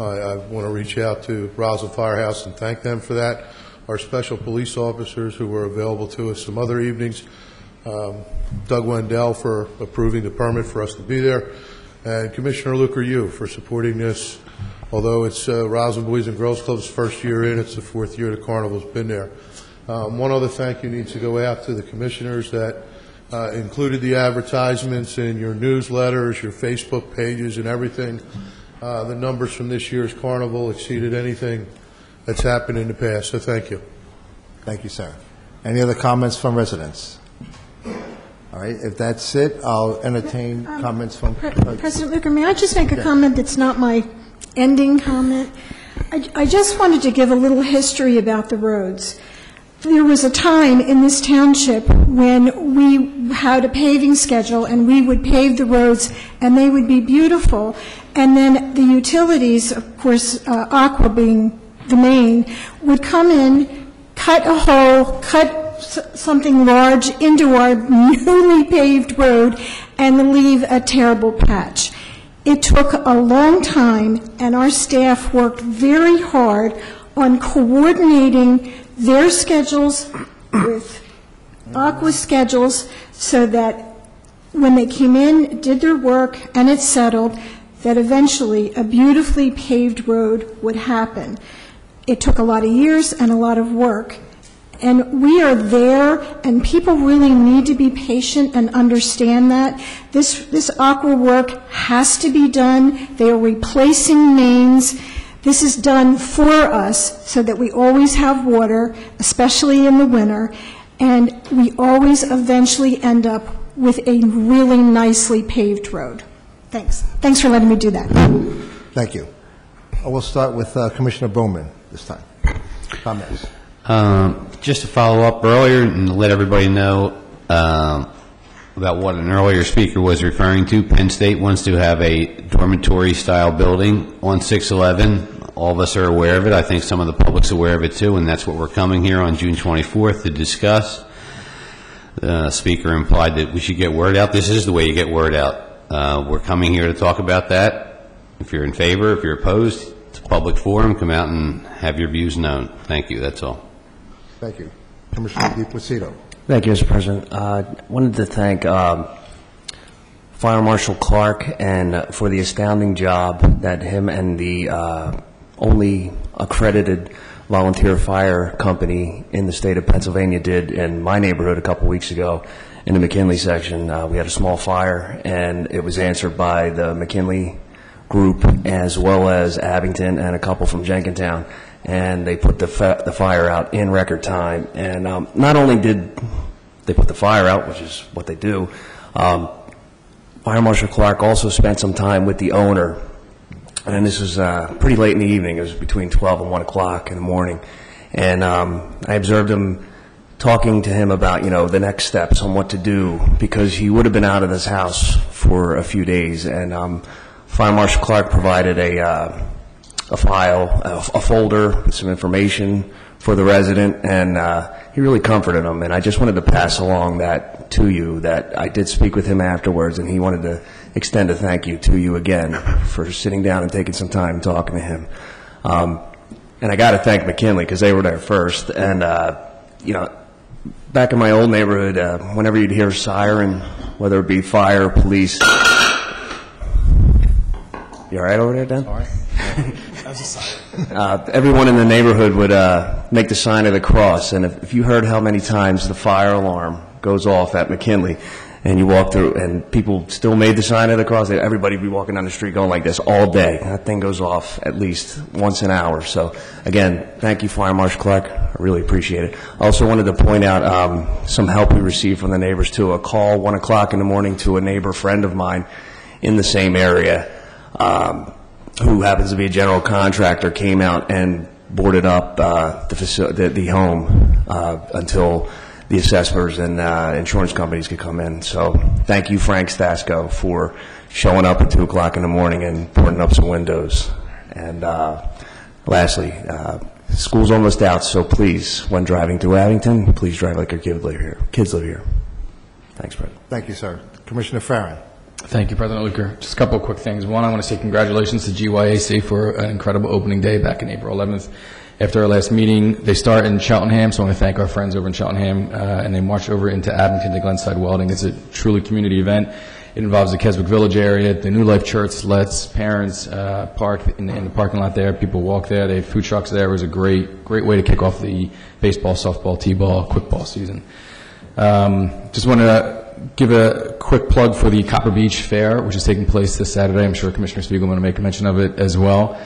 I want to reach out to Roslyn Firehouse and thank them for that. Our special police officers who were available to us some other evenings, Doug Wendell for approving the permit for us to be there, and Commissioner Luker, you for supporting this. Although it's Roslyn Boys and Girls Club's first year in, it's the fourth year the carnival's been there. One other thank you needs to go out to the commissioners that included the advertisements in your newsletters, your Facebook pages, and everything. The numbers from this year's carnival exceeded anything that's happened in the past, so thank you. Thank you, sir. Any other comments from residents? All right, if that's it, I'll entertain comments from... President Luker, may I just make a comment that's not my ending comment? I just wanted to give a little history about the roads. There was a time in this township when we had a paving schedule and we would pave the roads and they would be beautiful. And then the utilities, of course, Aqua being the main, would come in, cut a hole, cut something large into our newly paved road and leave a terrible patch. It took a long time, and our staff worked very hard on coordinating their schedules with Aqua's schedules so that when they came in, did their work, and it settled, that eventually a beautifully paved road would happen. It took a lot of years and a lot of work. And we are there, and people really need to be patient and understand that. This Aqua work has to be done. They are replacing mains. This is done for us so that we always have water, especially in the winter, and we always eventually end up with a really nicely paved road. Thanks. Thanks for letting me do that. Thank you. We'll start with Commissioner Bowman this time. Comments? Just to follow up earlier and let everybody know about what an earlier speaker was referring to. Penn State wants to have a dormitory-style building on 611. All of us are aware of it. I think some of the public's aware of it, too, and that's what we're coming here on June 24th to discuss. The speaker implied that we should get word out. This is the way you get word out. We're coming here to talk about that. If you're in favor, if you're opposed, it's a public forum. Come out and have your views known. Thank you. That's all. Thank you. Commissioner DiPlacido. Thank you, Mr. President. Wanted to thank Fire Marshal Clark and for the astounding job that him and the only accredited volunteer fire company in the state of Pennsylvania did in my neighborhood a couple weeks ago in the McKinley section. We had a small fire, and it was answered by the McKinley group as well as Abington and a couple from Jenkintown. And they put the fire out in record time. And not only did they put the fire out, which is what they do, Fire Marshal Clark also spent some time with the owner. And this was pretty late in the evening. It was between 12 and 1 o'clock in the morning. And I observed him talking to him about, the next steps on what to do, because he would have been out of this house for a few days. And Fire Marshal Clark provided a file, a folder with some information for the resident, and he really comforted him. And I just wanted to pass along that to you, that I did speak with him afterwards, and he wanted to extend a thank you to you again for sitting down and taking some time talking to him. And I got to thank McKinley, because they were there first. And, back in my old neighborhood, whenever you'd hear a siren, whether it be fire or police. You all right over there, Dan? All right. Everyone in the neighborhood would make the sign of the cross, and if you heard how many times the fire alarm goes off at McKinley, and you walk through, and people still made the sign of the cross, everybody would be walking down the street going like this all day. That thing goes off at least once an hour. So, again, thank you, Fire Marshal Clark. I really appreciate it. I also wanted to point out some help we received from the neighbors, too. A call 1 o'clock in the morning to a neighbor friend of mine in the same area, who happens to be a general contractor, came out and boarded up the home until the assessors and insurance companies could come in. So thank you, Frank Stasco, for showing up at 2 o'clock in the morning and putting up some windows. And lastly, school's almost out, so please, when driving through Abington, please drive like your kids live here. Thanks, President. Thank you, sir. Commissioner Farron. Thank you, President Luker. Just a couple of quick things. One, I want to say congratulations to GYAC for an incredible opening day back in April 11th. After our last meeting, they start in Cheltenham, so I want to thank our friends over in Cheltenham, and they march over into Abington to Glenside Welding. It's a truly community event. It involves the Keswick Village area, the New Life Church lets parents park in the parking lot there. People walk there. They have food trucks there. It was a great way to kick off the baseball, softball, t-ball, quickball season. Just want to give a quick plug for the Copper Beach Fair, which is taking place this Saturday. I'm sure Commissioner Spiegel will make a mention of it as well.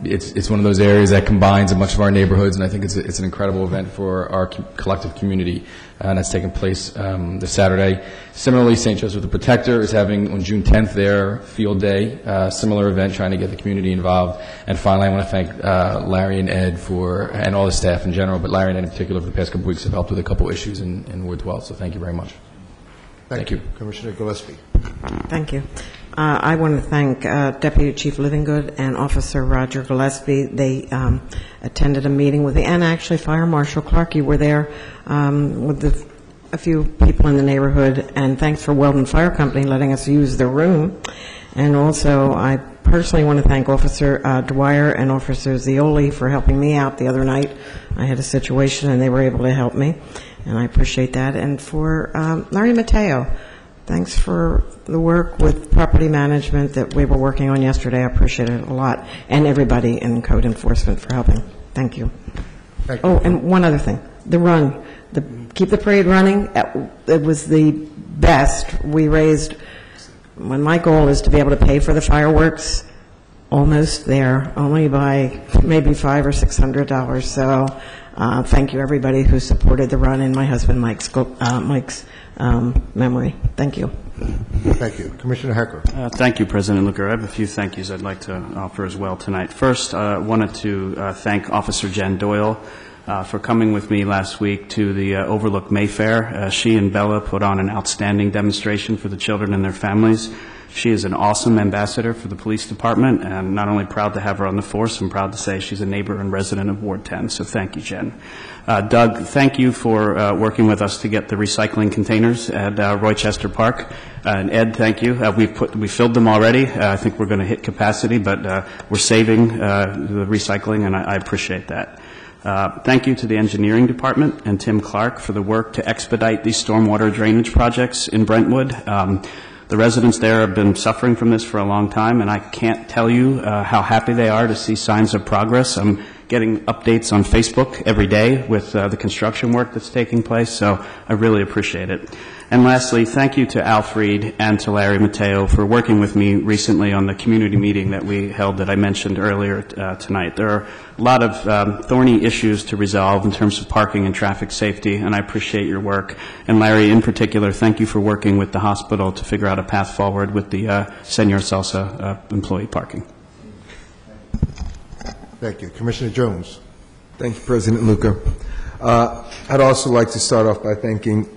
It's one of those areas that combines a bunch of our neighborhoods, and I think it's an incredible event for our collective community, and that's taking place this Saturday. Similarly, St. Joseph the Protector is having on June 10th their field day, similar event, trying to get the community involved. And finally, I want to thank Larry and Ed and all the staff in general, but Larry and Ed in particular for the past couple weeks have helped with a couple issues in Ward 12, so thank you very much. Thank you. Commissioner Gillespie. Thank you. I want to thank Deputy Chief Livingood and Officer Roger Gillespie. They attended a meeting with and actually Fire Marshal Clark. You were there with a few people in the neighborhood, and thanks for Weldon Fire Company letting us use the room. And also, I personally want to thank Officer Dwyer and Officer Zioli for helping me out the other night. I had a situation, and they were able to help me, and I appreciate that. And for Larry Mateo, thanks for the work with property management that we were working on yesterday. I appreciate it a lot. And everybody in code enforcement for helping. Thank you. Thank you. Oh, and one other thing. The run. Keep the parade running. It was the best. We raised, when my goal is to be able to pay for the fireworks, almost there, only by maybe $500 or $600. So thank you, everybody who supported the run in my husband Mike's memory. Thank you. Thank you. Commissioner Hecker. Thank you, President Luker. I have a few thank yous I'd like to offer as well tonight. First, I wanted to thank Officer Jen Doyle for coming with me last week to the Overlook Mayfair. She and Bella put on an outstanding demonstration for the children and their families. She is an awesome ambassador for the police department, and not only proud to have her on the force, I'm proud to say she's a neighbor and resident of Ward 10, so thank you, Jen. Doug, thank you for working with us to get the recycling containers at Rochester Park. And Ed, thank you. We filled them already. I think we're going to hit capacity, but we're saving the recycling, and I appreciate that. Thank you to the engineering department and Tim Clark for the work to expedite these stormwater drainage projects in Brentwood. The residents there have been suffering from this for a long time, and I can't tell you how happy they are to see signs of progress. I'm getting updates on Facebook every day with the construction work that's taking place, so I really appreciate it. And lastly, thank you to Al Freed and to Larry Mateo for working with me recently on the community meeting that we held that I mentioned earlier tonight. There are a lot of thorny issues to resolve in terms of parking and traffic safety, and I appreciate your work. And Larry, in particular, thank you for working with the hospital to figure out a path forward with the Senor Salsa employee parking. Thank you. Commissioner Jones. Thank you, President Luker. I'd also like to start off by thanking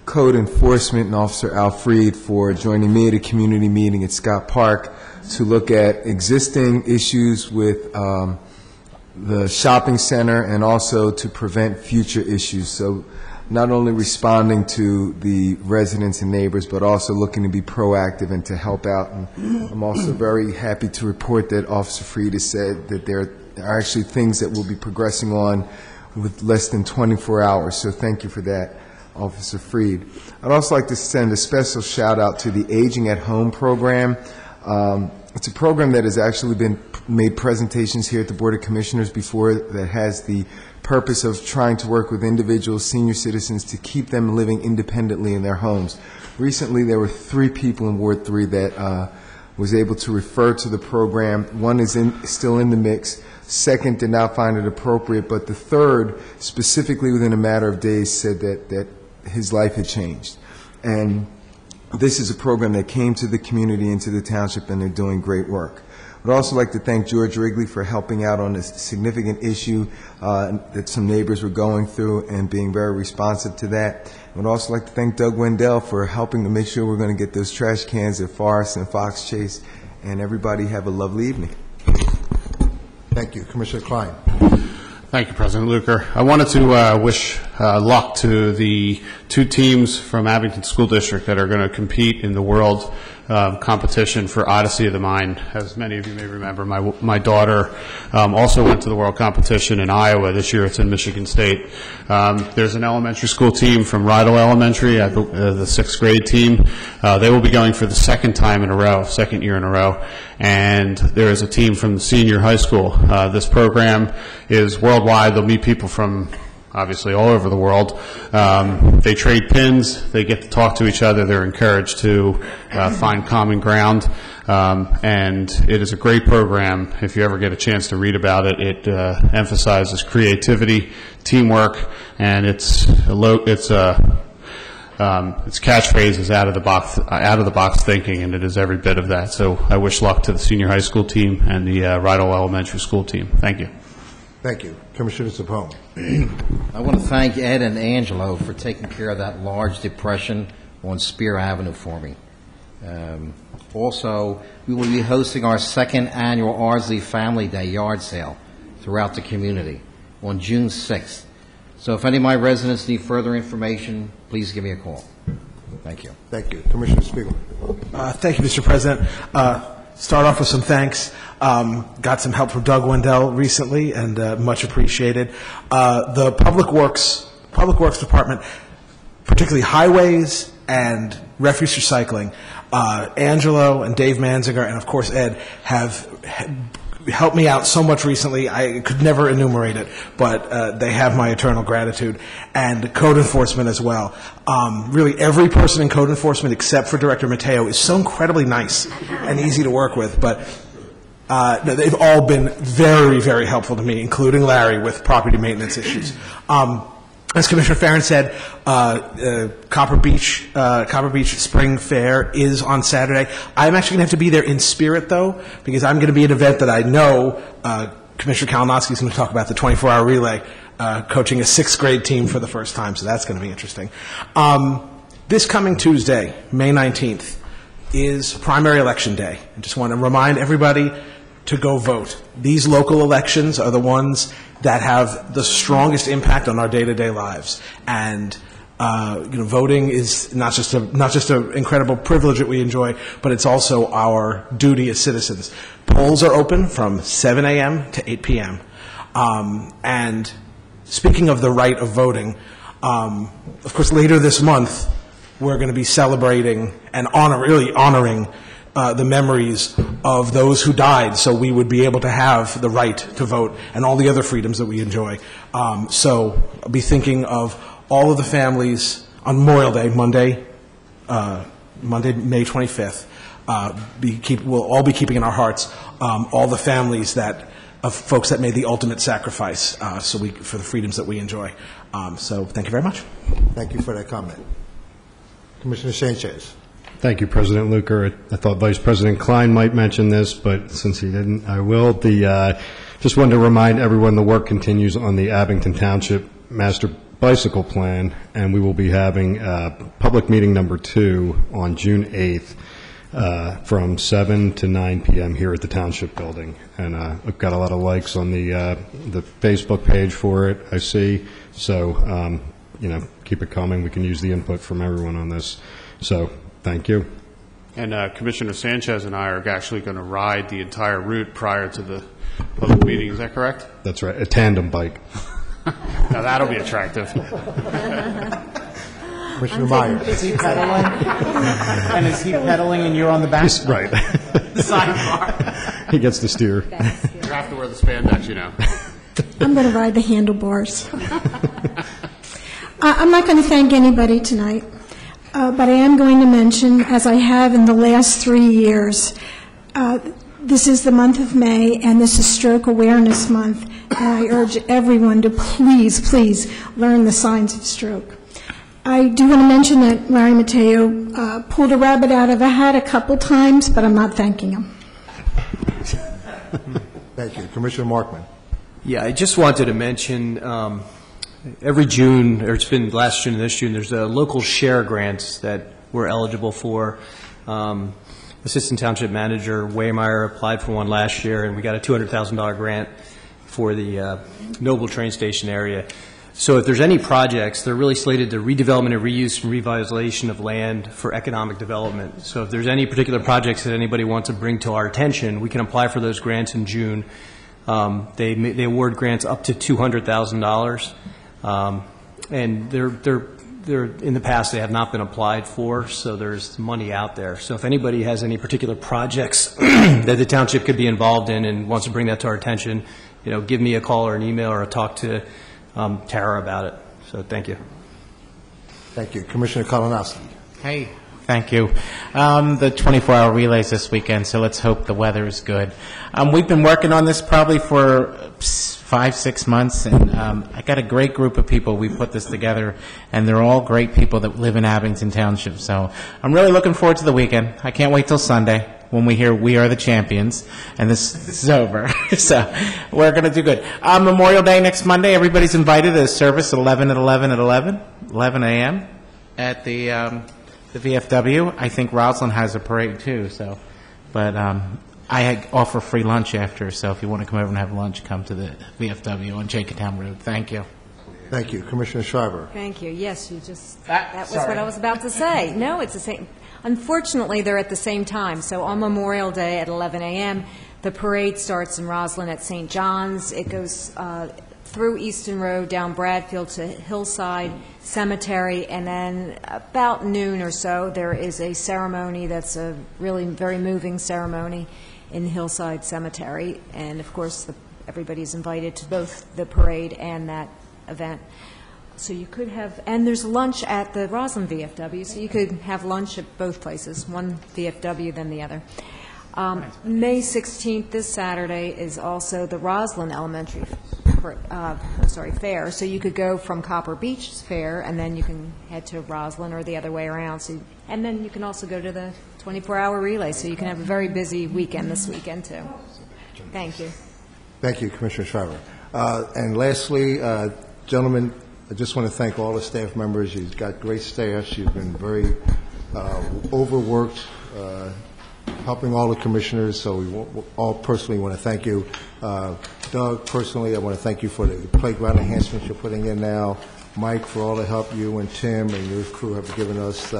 Code Enforcement and Officer Al Freed for joining me at a community meeting at Scott Park to look at existing issues with the shopping center and also to prevent future issues. So not only responding to the residents and neighbors, but also looking to be proactive and to help out. And I'm also very happy to report that Officer Freed has said that there are actually things that will be progressing on with less than 24 hours. So thank you for that, Officer Freed. I'd also like to send a special shout out to the Aging at Home program. It's a program that has actually been made presentations here at the Board of Commissioners before that has the purpose of trying to work with individuals, senior citizens, to keep them living independently in their homes. Recently, there were 3 people in Ward 3 that was able to refer to the program. One is still in the mix. Second did not find it appropriate, but the third, specifically within a matter of days, said that his life had changed. And this is a program that came to the community and to the township, and they're doing great work. I'd also like to thank George Wrigley for helping out on this significant issue that some neighbors were going through and being very responsive to that. I'd also like to thank Doug Wendell for helping to make sure we're going to get those trash cans at Forest and Fox Chase. And everybody have a lovely evening. Thank you. Commissioner Klein. Thank you, President Luker. I wanted to wish luck to the two teams from Abington School District that are going to compete in the world competition for Odyssey of the Mind. As many of you may remember, my daughter also went to the world competition in Iowa. This year it's in Michigan State. There's an elementary school team from Rydell Elementary, the sixth grade team. They will be going for the second year in a row. And there is a team from the senior high school. This program is worldwide. They'll meet people from obviously all over the world. They trade pins. They get to talk to each other. They're encouraged to find common ground. And it is a great program. If you ever get a chance to read about it, it emphasizes creativity, teamwork, and its catchphrase is out of the box thinking, and it is every bit of that. So I wish luck to the senior high school team and the Rydell Elementary School team. Thank you. Thank you. Commissioner Sapone. I want to thank Ed and Angelo for taking care of that large depression on Spear Avenue for me. Also, we will be hosting our second annual Ardsley Family Day yard sale throughout the community on June 6th. So if any of my residents need further information, please give me a call. Thank you. Thank you. Commissioner Spiegel. Thank you, Mr. President. Start off with some thanks. Got some help from Doug Wendell recently, and much appreciated. The Public Works Department, particularly highways and refuse recycling, Angelo and Dave Manziger, and of course Ed, have helped me out so much recently. I could never enumerate it, but they have my eternal gratitude. And code enforcement as well. Really, every person in code enforcement except for Director Mateo is so incredibly nice and easy to work with, but they've all been very, very helpful to me, including Larry with property maintenance issues. As Commissioner Farron said, Copper Beach Spring Fair is on Saturday. I'm actually going to have to be there in spirit, though, because I'm going to be at an event that I know Commissioner Kalinowski is going to talk about, the 24-hour relay, coaching a sixth grade team for the first time, so that's going to be interesting. This coming Tuesday, May 19th, is primary election day. I just want to remind everybody to go vote. These local elections are the ones that have the strongest impact on our day-to-day lives. And voting is not just an incredible privilege that we enjoy, but it's also our duty as citizens. Polls are open from 7 a.m. to 8 p.m. And speaking of the right of voting, of course, later this month, we're going to be celebrating and honoring the memories of those who died, so we would be able to have the right to vote and all the other freedoms that we enjoy. So I'll be thinking of all of the families on Memorial Day, Monday, May 25th. We'll all be keeping in our hearts all the families of folks that made the ultimate sacrifice for the freedoms that we enjoy. So thank you very much. Thank you for that comment. Commissioner Sanchez. Thank you, President Luker. I thought Vice President Klein might mention this, but since he didn't, I will. Just wanted to remind everyone the work continues on the Abington Township Master Bicycle Plan, and we will be having public meeting number 2 on June 8th from 7 to 9 p.m. here at the Township Building. And I've got a lot of likes on the Facebook page for it, I see. So, keep it coming. We can use the input from everyone on this. So, thank you. And Commissioner Sanchez and I are actually going to ride the entire route prior to the public meeting. Is that correct? That's right. A tandem bike. Now that'll be attractive. Commissioner Myers. Is he pedaling? And is he pedaling and you're on the back? Right. The sidecar. He gets to steer. You have to wear the spandex, I'm going to ride the handlebars. I'm not going to thank anybody tonight. But I am going to mention, as I have in the last 3 years, this is the month of May, and this is Stroke Awareness Month, and I urge everyone to please, please learn the signs of stroke. I do want to mention that Larry Mateo pulled a rabbit out of a hat a couple times, but I'm not thanking him. Thank you. Commissioner Markman. Yeah, I just wanted to mention, every June, or it's been last June and this June, there's a local share grants that we're eligible for. Assistant Township Manager Waymeyer applied for one last year, and we got a $200,000 grant for the Noble train station area. So if there's any projects, they're really slated to redevelopment and reuse and revitalization of land for economic development. So if there's any particular projects that anybody wants to bring to our attention, we can apply for those grants in June. They award grants up to $200,000, and they're in the past they have not been applied for, so there's money out there. So if anybody has any particular projects that the township could be involved in and wants to bring that to our attention, give me a call or an email or talk to Tara about it. So thank you. Thank you. Commissioner Kalinowski. Hey, thank you. The 24-hour relays this weekend, so let's hope the weather is good. We've been working on this probably for 5-6 months, and I got a great group of people. We put this together, and they're all great people that live in Abington Township. So I'm really looking forward to the weekend. I can't wait till Sunday when we hear we are the champions, and this is over. So we're going to do good. Memorial Day next Monday. Everybody's invited to a service at 11 a.m. at the VFW. I think Roslyn has a parade too. So, but I offer free lunch after. So if you want to come over and have lunch, come to the VFW on Jenkintown Road. Thank you. Thank you, Commissioner Schreiber. Thank you. Yes, you just that was what I was about to say. No, it's the same. Unfortunately, they're at the same time. So on Memorial Day at 11 a.m., the parade starts in Roslyn at St. John's. It goes through Easton Road, down Bradfield to Hillside Cemetery, and then about noon or so, there is a ceremony that's a really very moving ceremony in Hillside Cemetery. And, of course, everybody's invited to both the parade and that event. So you could have, and there's lunch at the Roslyn VFW, so you could have lunch at both places, one VFW, then the other. May 16th, this Saturday, is also the Roslyn Elementary Fair. So you could go from Copper Beach Fair, and then you can head to Roslyn or the other way around. So, and then you can also go to the 24-hour relay, so you can have a very busy weekend this weekend, too. Thank you. Thank you, Commissioner Schreiber. And lastly, gentlemen, I just want to thank all the staff members. You've got great staff. You've been very overworked, helping all the commissioners, so we all personally want to thank you. Doug, personally, I want to thank you for the playground enhancements you're putting in now. Mike, for all the help you and Tim and your crew have given us,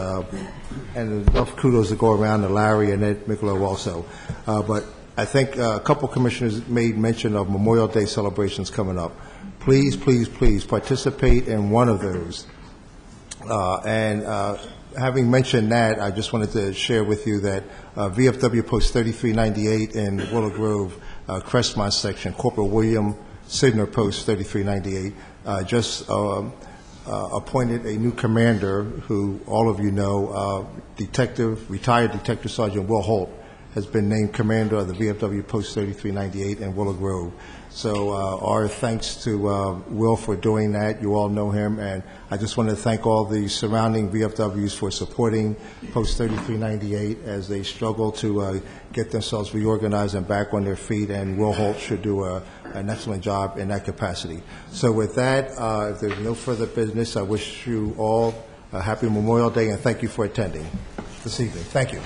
and enough kudos to go around to Larry and Ed Mikolo also. But I think a couple commissioners made mention of Memorial Day celebrations coming up. Please, please, please participate in one of those. Having mentioned that, I just wanted to share with you that VFW Post 3398 in Willow Grove, Crestmont section, Corporal William Sidner Post 3398, just appointed a new commander who all of you know, retired Detective Sergeant Will Holt has been named commander of the VFW Post 3398 in Willow Grove. So our thanks to Will for doing that. You all know him, and I just want to thank all the surrounding VFWs for supporting Post 3398 as they struggle to get themselves reorganized and back on their feet, and Will Holt should do an excellent job in that capacity. So with that, if there's no further business, I wish you all a happy Memorial Day, and thank you for attending this evening. Thank you.